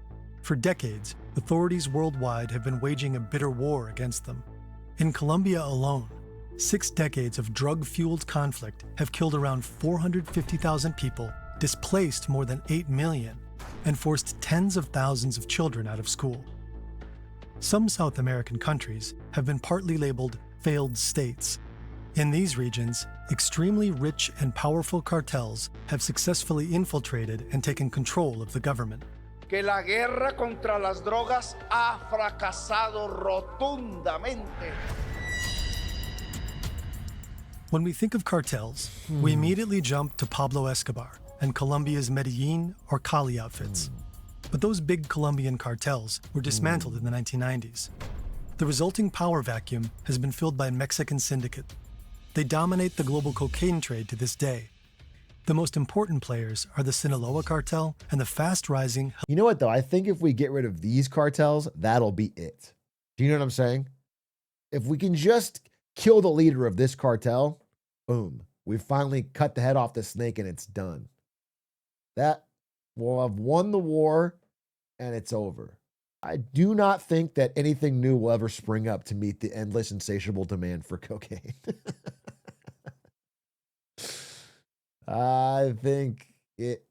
For decades, authorities worldwide have been waging a bitter war against them. In Colombia alone, 6 decades of drug-fueled conflict have killed around 450,000 people, displaced more than 8 million, and forced tens of thousands of children out of school. Some South American countries have been partly labeled failed states. In these regions, extremely rich and powerful cartels have successfully infiltrated and taken control of the government.
Que la guerra contra las drogas ha fracasado rotundamente.
When we think of cartels, we immediately jump to Pablo Escobar and Colombia's Medellin or Cali outfits. But those big Colombian cartels were dismantled in the 1990s. The resulting power vacuum has been filled by Mexican syndicate. They dominate the global cocaine trade to this day. The most important players are the Sinaloa cartel and the fast-rising...
You know what, though? I think if we get rid of these cartels, that'll be it. Do you know what I'm saying? If we can just kill the leader of this cartel, boom. We've finally cut the head off the snake and it's done. That will have won the war and it's over. I do not think that anything new will ever spring up to meet the endless, insatiable demand for cocaine. I think it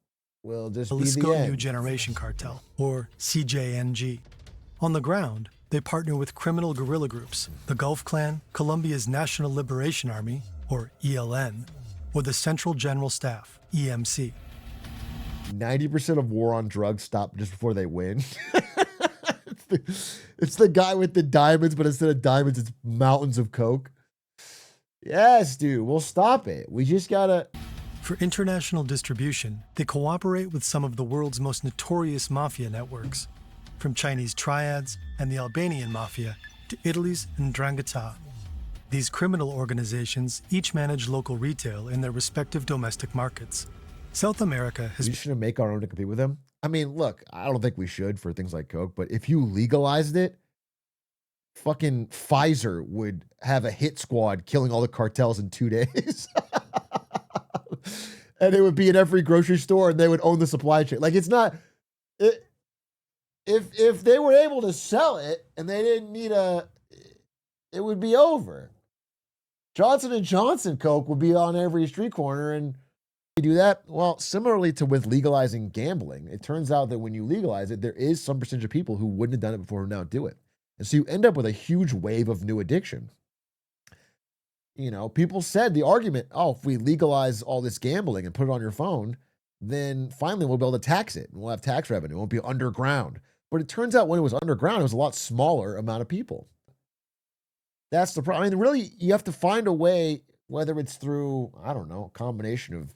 will just be the end.
New Generation Cartel, or CJNG. On the ground, they partner with criminal guerrilla groups, the Gulf Clan, Colombia's National Liberation Army, or ELN, or the Central General Staff, EMC.
90% of war on drugs stop just before they win. It's the guy with the diamonds, but instead of diamonds, it's mountains of coke. Yes, dude, we'll stop it. We just gotta...
For international distribution, they cooperate with some of the world's most notorious mafia networks, from Chinese triads and the Albanian mafia to Italy's Ndrangheta. These criminal organizations each manage local retail in their respective domestic markets. South America has...
We shouldn't make our own to compete with them. I mean, look, I don't think we should for things like coke, but if you legalized it, fucking Pfizer would have a hit squad killing all the cartels in 2 days. And it would be in every grocery store and they would own the supply chain. Like, it's not... If they were able to sell it and they didn't need it would be over. Johnson & Johnson Coke would be on every street corner and you do that. Well, similarly to with legalizing gambling, it turns out that when you legalize it, there is some percentage of people who wouldn't have done it before who now do it. And so you end up with a huge wave of new addiction. You know, people said the argument, oh, if we legalize all this gambling and put it on your phone, then finally we'll be able to tax it and we'll have tax revenue. It won't be underground. But it turns out when it was underground, it was a lot smaller amount of people. That's the problem. I mean, really, you have to find a way, whether it's through, I don't know, a combination of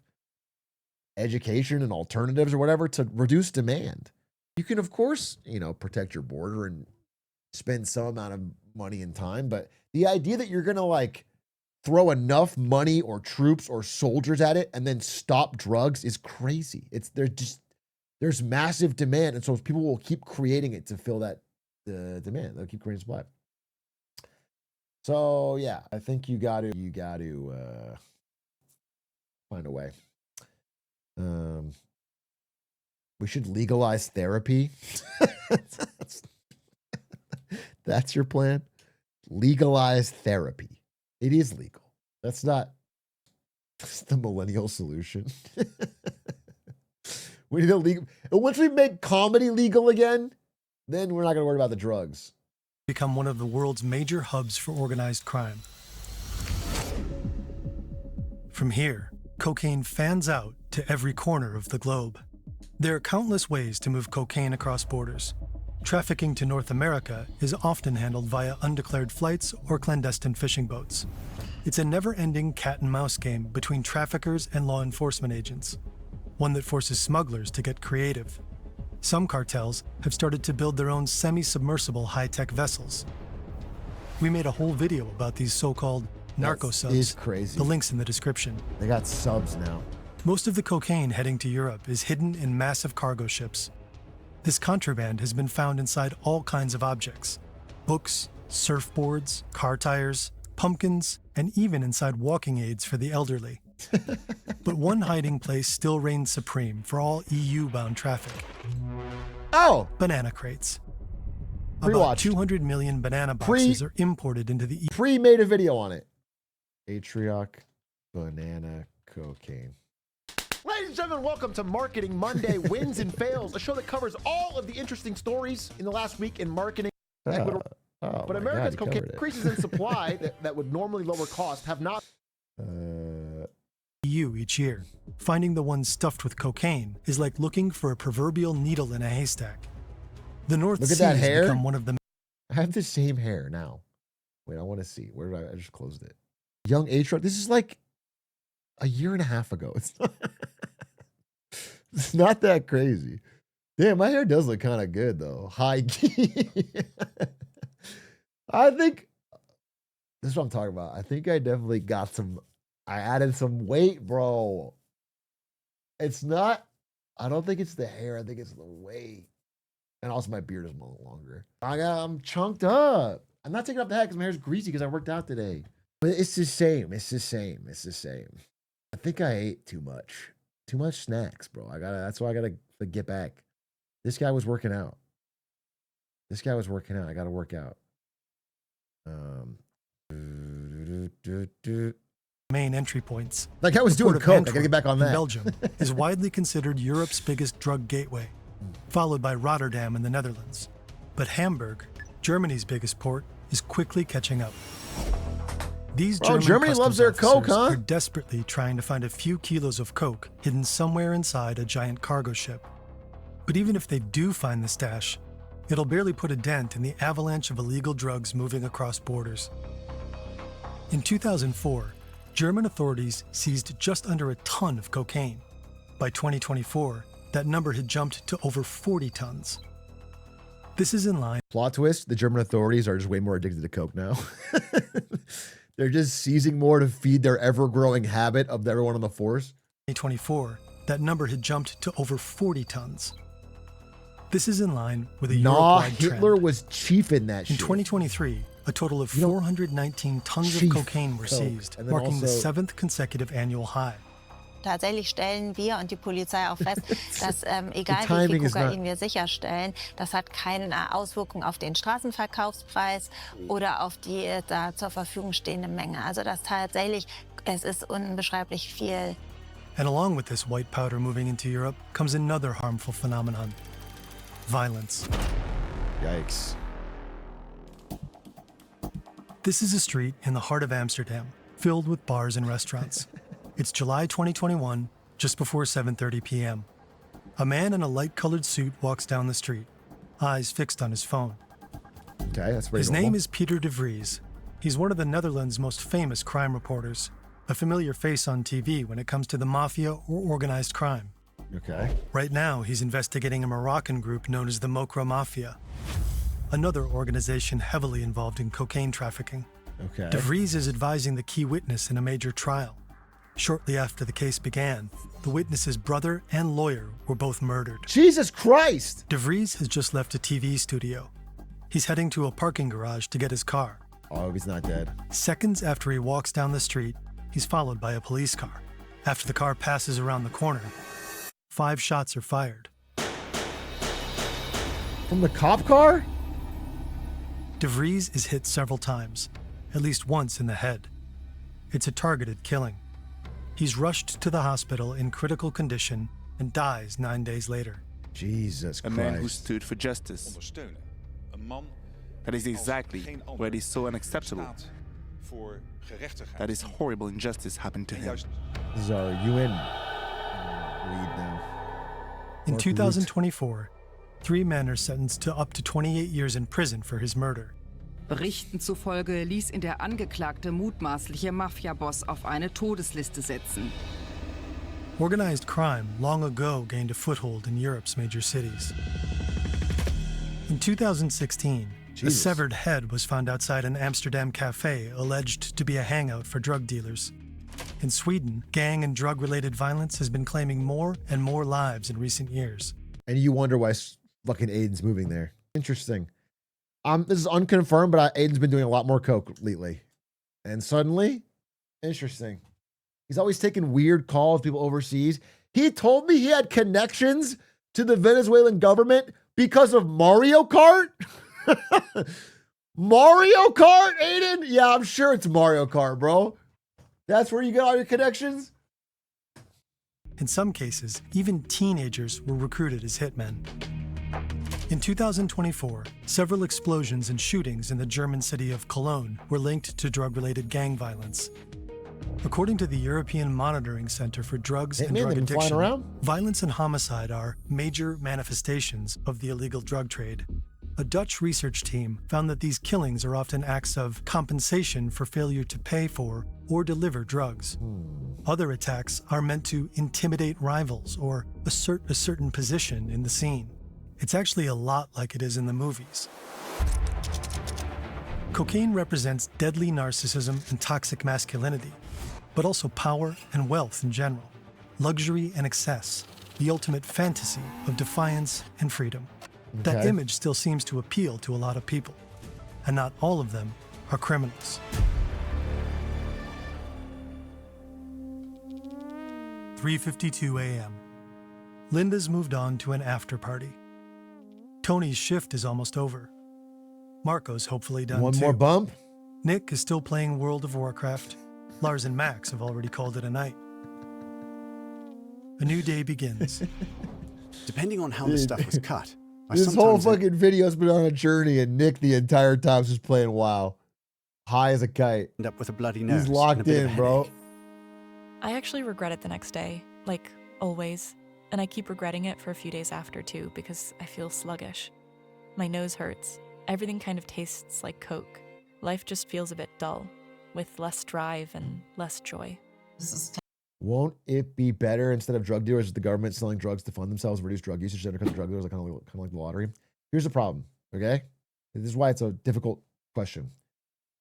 education and alternatives or whatever, to reduce demand. You can, of course, you know, protect your border and spend some amount of money and time. But the idea that you're going to like throw enough money or troops or soldiers at it and then stop drugs is crazy. There's massive demand. And so people will keep creating it to fill that demand. They'll keep creating supply. So yeah, I think you got to find a way. We should legalize therapy. That's your plan? Legalize therapy. It is legal. That's the millennial solution. We need to legal. And once we make comedy legal again, then we're not going to worry about the drugs.
Become one of the world's major hubs for organized crime. From here, cocaine fans out to every corner of the globe. There are countless ways to move cocaine across borders. Trafficking to North America is often handled via undeclared flights or clandestine fishing boats. It's a never-ending cat-and-mouse game between traffickers and law enforcement agents, one that forces smugglers to get creative. Some cartels have started to build their own semi-submersible high-tech vessels. We made a whole video about these so-called narco subs.
Is crazy.
The link's in the description.
They got subs now.
Most of the cocaine heading to Europe is hidden in massive cargo ships. This contraband has been found inside all kinds of objects: books, surfboards, car tires, pumpkins, and even inside walking aids for the elderly. But one hiding place still reigns supreme for all EU-bound traffic.
Oh!
Banana crates. About
Pre-watched.
200 million banana boxes are imported into the EU.
Pre-made a video on it. Atrioc banana cocaine.
Ladies and gentlemen, welcome to Marketing Monday Wins and Fails, a show that covers all of the interesting stories in the last week in marketing. But America's cocaine increases in supply that would normally lower cost have not.
EU each year. Finding the one stuffed with cocaine is like looking for a proverbial needle in a haystack. The North
Look at
Sea
that
has
hair.
become one of the.
I have the same hair now. Wait, I want to see. Where did I just closed it? Young Atrioc. This is like a year and a half ago. It's not that crazy. Damn, my hair does look kind of good though. High key. I think this is what I'm talking about. I think I definitely got some. I added some weight, bro. It's not. I don't think it's the hair. I think it's the weight. And also my beard is a little longer. I'm chunked up. I'm not taking off the hat because my hair's greasy because I worked out today. But it's the same. It's the same. It's the same. I think I ate too much. Too much snacks, bro. That's why I gotta get back. This guy was working out. I gotta work out.
Main entry points.
Like I was
The
doing
port of
coke. I
Antwerp
gotta get back on
in
that.
Belgium is widely considered Europe's biggest drug gateway, followed by Rotterdam in the Netherlands. But Hamburg, Germany's biggest port, is quickly catching up. These
Bro,
German
Germany loves
customs
their coke,
officers
huh?
are desperately trying to find a few kilos of coke hidden somewhere inside a giant cargo ship. But even if they do find the stash, it'll barely put a dent in the avalanche of illegal drugs moving across borders. In 2004, German authorities seized just under a ton of cocaine. By 2024, that number had jumped to over 40 tons. This is in line.
Plot twist, the German authorities are just way more addicted to coke now. They're just seizing more to feed their ever-growing habit of everyone on the force.
2024, that number had jumped to over 40 tons. This is in line with a
Nah,
Europe-wide
Hitler
trend.
was chiefing that
In
shit.
2023, a total of 419 tons of
chief
cocaine were
coke.
seized,
And then
marking the
also-
7th consecutive annual high.
Tatsächlich stellen wir und die Polizei auch fest, dass egal wie
timing
viel
is not-
Kokain wir sicherstellen, das hat keine Auswirkung auf den Straßenverkaufspreis oder auf die da zur Verfügung stehende Menge. Also das tatsächlich, es ist unbeschreiblich viel.
And along with this white powder moving into Europe comes another harmful phenomenon: violence.
Yikes.
This is a street in the heart of Amsterdam, filled with bars and restaurants. It's July 2021, just before 7:30 p.m. A man in a light-colored suit walks down the street, eyes fixed on his phone.
Okay, that's very
His
normal.
name is Peter de Vries. He's one of the Netherlands' most famous crime reporters, a familiar face on TV when it comes to the mafia or organized crime.
Okay.
Right now, he's investigating a Moroccan group known as the Mokra Mafia, another organization heavily involved in cocaine trafficking.
Okay.
De Vries is advising the key witness in a major trial. Shortly after the case began, the witness's brother and lawyer were both murdered.
Jesus Christ!
De Vries has just left a TV studio. He's heading to a parking garage to get his car.
Oh, he's not dead.
Seconds after he walks down the street, he's followed by a police car. After the car passes around the corner, 5 shots are fired.
From the cop car?
De Vries is hit several times, at least once in the head. It's a targeted killing. He's rushed to the hospital in critical condition and dies 9 days later.
Jesus
A
Christ.
man who stood for justice. That is exactly what is so unacceptable. That is horrible injustice happened to him.
This is our UN lead now.
In
Mark
2024, 3 men are sentenced to up to 28 years in prison for his murder.
Berichten zufolge ließ ihn der angeklagte mutmaßliche Mafia-Boss auf eine Todesliste setzen.
Organized crime long ago gained a foothold in Europe's major cities. In 2016, a
Jesus.
severed head was found outside an Amsterdam cafe alleged to be a hangout for drug dealers. In Sweden, gang and drug-related violence has been claiming more and more lives in recent years.
And you wonder why fucking Aiden's moving there. Interesting. This is unconfirmed, but Aiden's been doing a lot more coke lately. And suddenly, interesting. He's always taking weird calls, people overseas. He told me he had connections to the Venezuelan government because of Mario Kart. Mario Kart, Aiden? Yeah, I'm sure it's Mario Kart, bro. That's where you get all your connections?
In some cases, even teenagers were recruited as hitmen. In 2024, several explosions and shootings in the German city of Cologne were linked to drug-related gang violence. According to the European Monitoring Center for Drugs and Drug Addiction, violence and homicide are major manifestations of the illegal drug trade. A Dutch research team found that these killings are often acts of compensation for failure to pay for or deliver drugs. Other attacks are meant to intimidate rivals or assert a certain position in the scene. It's actually a lot like it is in the movies. Cocaine represents deadly narcissism and toxic masculinity, but also power and wealth in general, luxury and excess, the ultimate fantasy of defiance and freedom. That
Okay.
image still seems to appeal to a lot of people, and not all of them are criminals. 3:52 a.m. Linda's moved on to an after party. Tony's shift is almost over. Marco's hopefully done
One
too.
more bump?
Nick is still playing World of Warcraft. Lars and Max have already called it a night. A new day begins.
Depending on how the stuff was cut, I
This whole
sometimes
fucking video's been on a journey, and Nick the entire time is just playing WoW. High as a kite.
end up with a bloody nose.
He's
and a
locked
bit of
in,
a
bro.
headache.
I actually regret it the next day, like always. And I keep regretting it for a few days after too, because I feel sluggish. My nose hurts. Everything kind of tastes like Coke. Life just feels a bit dull, with less drive and less joy.
Won't it be better instead of drug dealers, the government selling drugs to fund themselves, reduce drug usage, because drug dealers are kind of like the lottery? Here's the problem, okay? This is why it's a difficult question.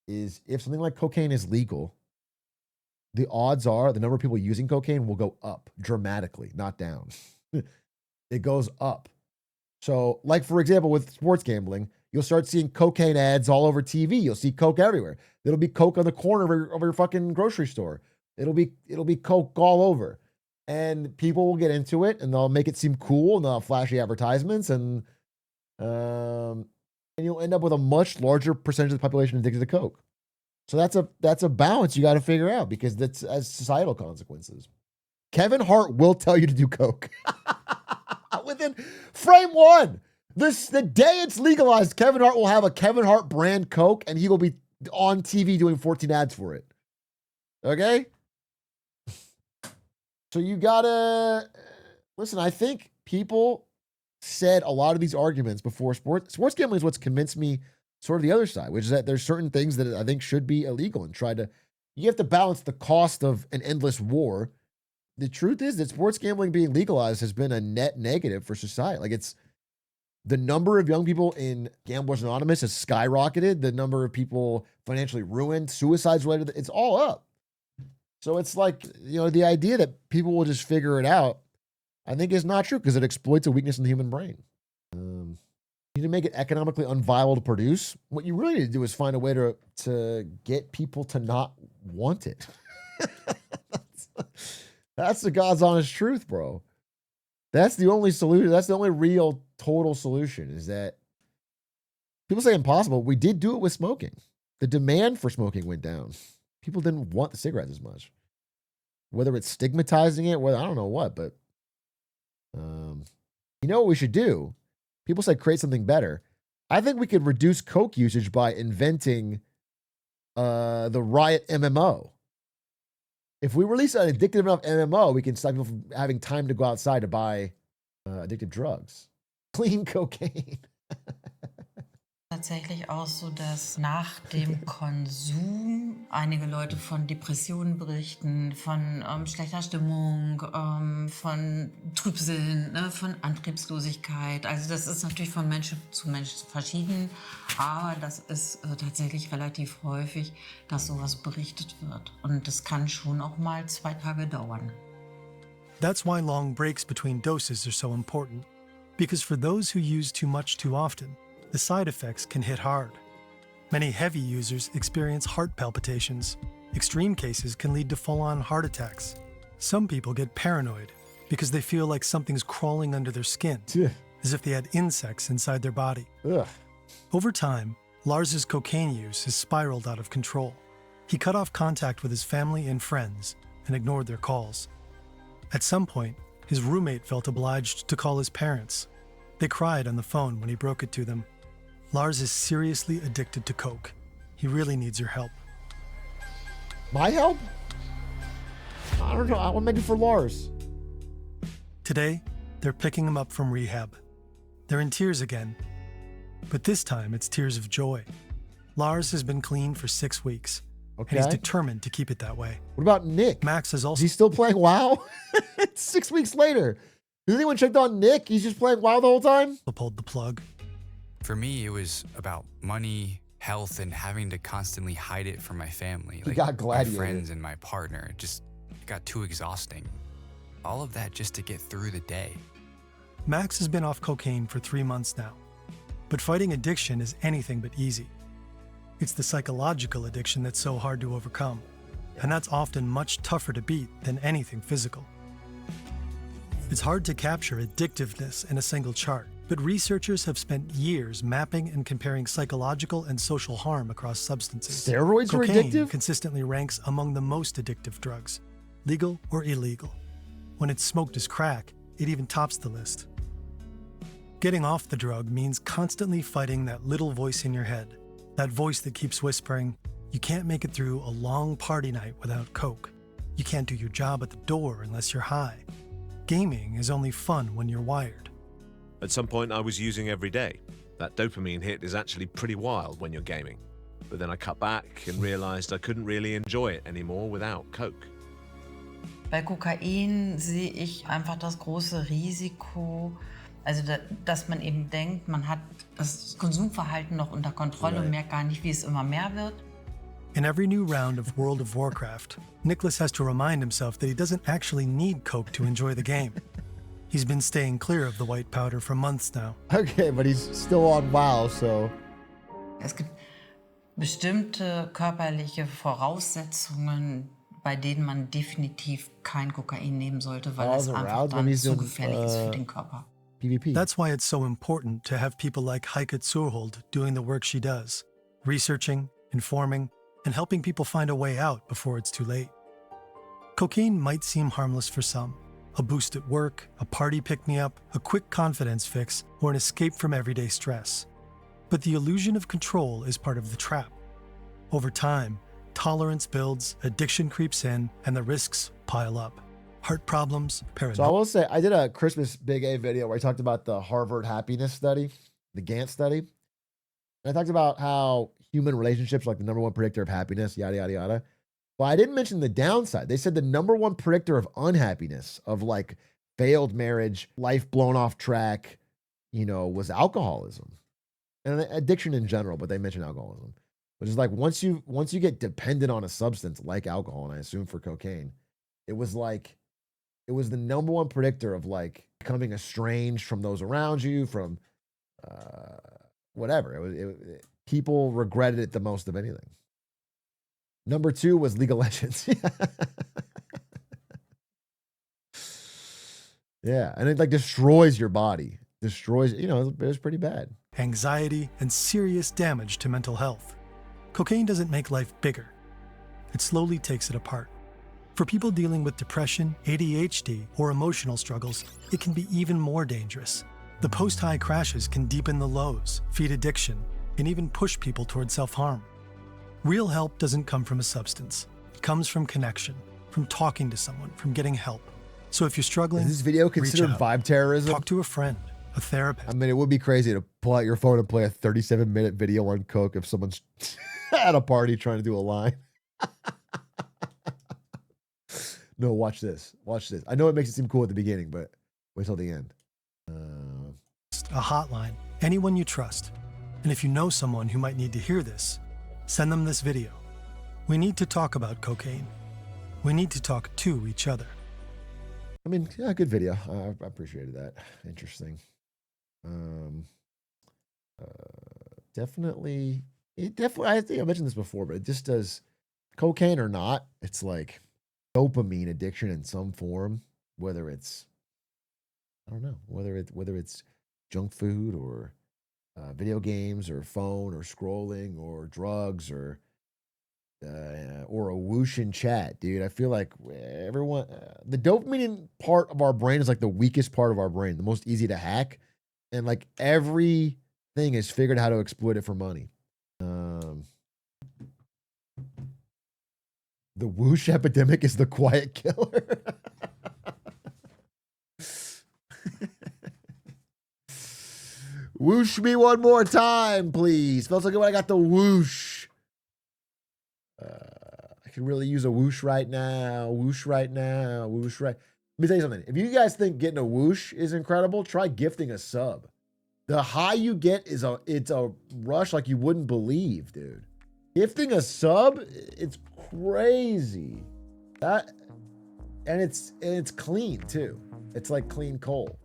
Is if something like cocaine is legal, the odds are the number of people using cocaine will go up dramatically, not down. It goes up. So, like for example, with sports gambling, you'll start seeing cocaine ads all over TV. You'll see Coke everywhere. There'll be Coke on the corner of your fucking grocery store. It'll be Coke all over, and people will get into it, and they'll make it seem cool, and they'll have flashy advertisements, and you'll end up with a much larger percentage of the population addicted to Coke. So that's a balance you got to figure out, because that's has societal consequences. Kevin Hart will tell you to do Coke within frame one. The day it's legalized, Kevin Hart will have a Kevin Hart brand Coke, and he will be on TV doing 14 ads for it. Okay? So you gotta listen. I think people said a lot of these arguments before sports gambling is what's convinced me sort of the other side, which is that there's certain things that I think should be illegal, and you have to balance the cost of an endless war. The truth is that sports gambling being legalized has been a net negative for society. Like, it's the number of young people in Gamblers Anonymous has skyrocketed. The number of people financially ruined, suicides related, it's all up. So it's like, the idea that people will just figure it out, I think is not true, because it exploits a weakness in the human brain. You need to make it economically unviable to produce. What you really need to do is find a way to get people to not want it. That's the God's honest truth, bro. That's the only solution. That's the only real total solution, is that people say impossible. We did do it with smoking. The demand for smoking went down. People didn't want the cigarettes as much. Whether it's stigmatizing it, I don't know what, but you know what we should do? People say create something better. I think we could reduce Coke usage by inventing the Riot MMO. If we release an addictive enough MMO, we can stop people from having time to go outside to buy addictive drugs. Clean cocaine.
Tatsächlich auch so, dass nach dem Konsum einige Leute von Depressionen berichten, von schlechter Stimmung, von Trübsinn, ne, von Antriebslosigkeit. Also das ist natürlich von Mensch zu Mensch verschieden, aber das ist tatsächlich relativ häufig, dass sowas berichtet wird. Und das kann schon auch mal 2 Tage dauern.
That's why long breaks between doses are so important, because for those who use too much too often, the side effects can hit hard. Many heavy users experience heart palpitations, Extreme cases can lead to full-on heart attacks. Some people get paranoid because they feel like something's crawling under their skin, as if they had insects inside their body.
Ugh.
Over time, Lars's cocaine use has spiraled out of control. He cut off contact with his family and friends and ignored their calls. At some point, his roommate felt obliged to call his parents. They cried on the phone when he broke it to them. Lars is seriously addicted to coke. He really needs your help.
My help? I don't know. I want to make it for Lars.
Today, they're picking him up from rehab. They're in tears again, but this time it's tears of joy. Lars has been clean for 6 weeks, and he's determined to keep it that way.
What about Nick?
Max is also...
Is he still playing WoW? It's 6 weeks later. Has anyone checked on Nick? He's just playing WoW the whole time?
Pulled the plug.
For me, it was about money, health, and having to constantly hide it from my family.
He got
my
gladiated.
friends and my partner. It just got too exhausting. All of that just to get through the day.
Max has been off cocaine for 3 months now, but fighting addiction is anything but easy. It's the psychological addiction that's so hard to overcome, and that's often much tougher to beat than anything physical. It's hard to capture addictiveness in a single chart, but researchers have spent years mapping and comparing psychological and social harm across substances.
Steroids are
Cocaine
addictive?
consistently ranks among the most addictive drugs, legal or illegal. When it's smoked as crack, it even tops the list. Getting off the drug means constantly fighting that little voice in your head, that voice that keeps whispering, you can't make it through a long party night without coke. You can't do your job at the door unless you're high. Gaming is only fun when you're wired.
At some point, I was using every day. That dopamine hit is actually pretty wild when you're gaming. But then I cut back and realized I couldn't really enjoy it anymore without coke.
Bei Kokain sehe ich einfach das große Risiko, also dass man eben denkt, man hat das Konsumverhalten noch unter Kontrolle und merkt gar nicht, wie es immer mehr wird.
In every new round of World of Warcraft, Nicholas has to remind himself that he doesn't actually need coke to enjoy the game. He's been staying clear of the white powder for months now.
Okay, but he's still on WoW, so...
Es gibt bestimmte körperliche Voraussetzungen, bei denen man definitiv kein Kokain nehmen sollte, weil es einfach dann zu gefährlich ist für den Körper.
PvP.
That's why it's so important to have people like Heike Zurhold doing the work she does, researching, informing, and helping people find a way out before it's too late. Cocaine might seem harmless for some, a boost at work, a party pick-me-up, a quick confidence fix, or an escape from everyday stress. But the illusion of control is part of the trap. Over time, tolerance builds, addiction creeps in, and the risks pile up. Heart problems, paranoia.
So I will say, I did a Christmas Big A video where I talked about the Harvard happiness study, the Gantt study. And I talked about how human relationships are like the #1 predictor of happiness, yada, yada, yada. But I didn't mention the downside. They said the #1 predictor of unhappiness, of like failed marriage, life blown off track, was alcoholism and addiction in general. But they mentioned alcoholism, which is like once you get dependent on a substance like alcohol, and I assume for cocaine, it was the #1 predictor of like becoming estranged from those around you, from whatever. People regretted it the most of anything. #2 was League of Legends. Yeah, and it like destroys your body. Destroys, it was pretty bad.
Anxiety and serious damage to mental health. Cocaine doesn't make life bigger. It slowly takes it apart. For people dealing with depression, ADHD, or emotional struggles, it can be even more dangerous. The post-high crashes can deepen the lows, feed addiction, and even push people towards self-harm. Real help doesn't come from a substance. It comes from connection, from talking to someone, from getting help. So if you're struggling,
is this video considered vibe terrorism?
Talk to a friend, a therapist.
I mean, it would be crazy to pull out your phone and play a 37-minute video on coke if someone's at a party trying to do a line. No, watch this. Watch this. I know it makes it seem cool at the beginning, but wait till the end.
A hotline, anyone you trust. And if you know someone who might need to hear this, send them this video. We need to talk about cocaine. We need to talk to each other.
I mean, yeah, good video. I appreciated that. Interesting. Definitely, I think I mentioned this before, but it just does cocaine or not, it's like dopamine addiction in some form, whether it's, I don't know, whether it's junk food or video games or phone or scrolling or drugs or a whoosh in chat, dude. I feel like everyone, the dopamine part of our brain is like the weakest part of our brain, the most easy to hack, and like everything is figured out how to exploit it for money. The whoosh epidemic is the quiet killer. Whoosh me one more time, please. Feels like when I got the whoosh. I can really use a whoosh right now. Whoosh right now. Whoosh right. Let me tell you something. If you guys think getting a whoosh is incredible, try gifting a sub. The high you get is it's a rush like you wouldn't believe, dude. Gifting a sub, it's crazy. And it's clean too. It's like clean coal.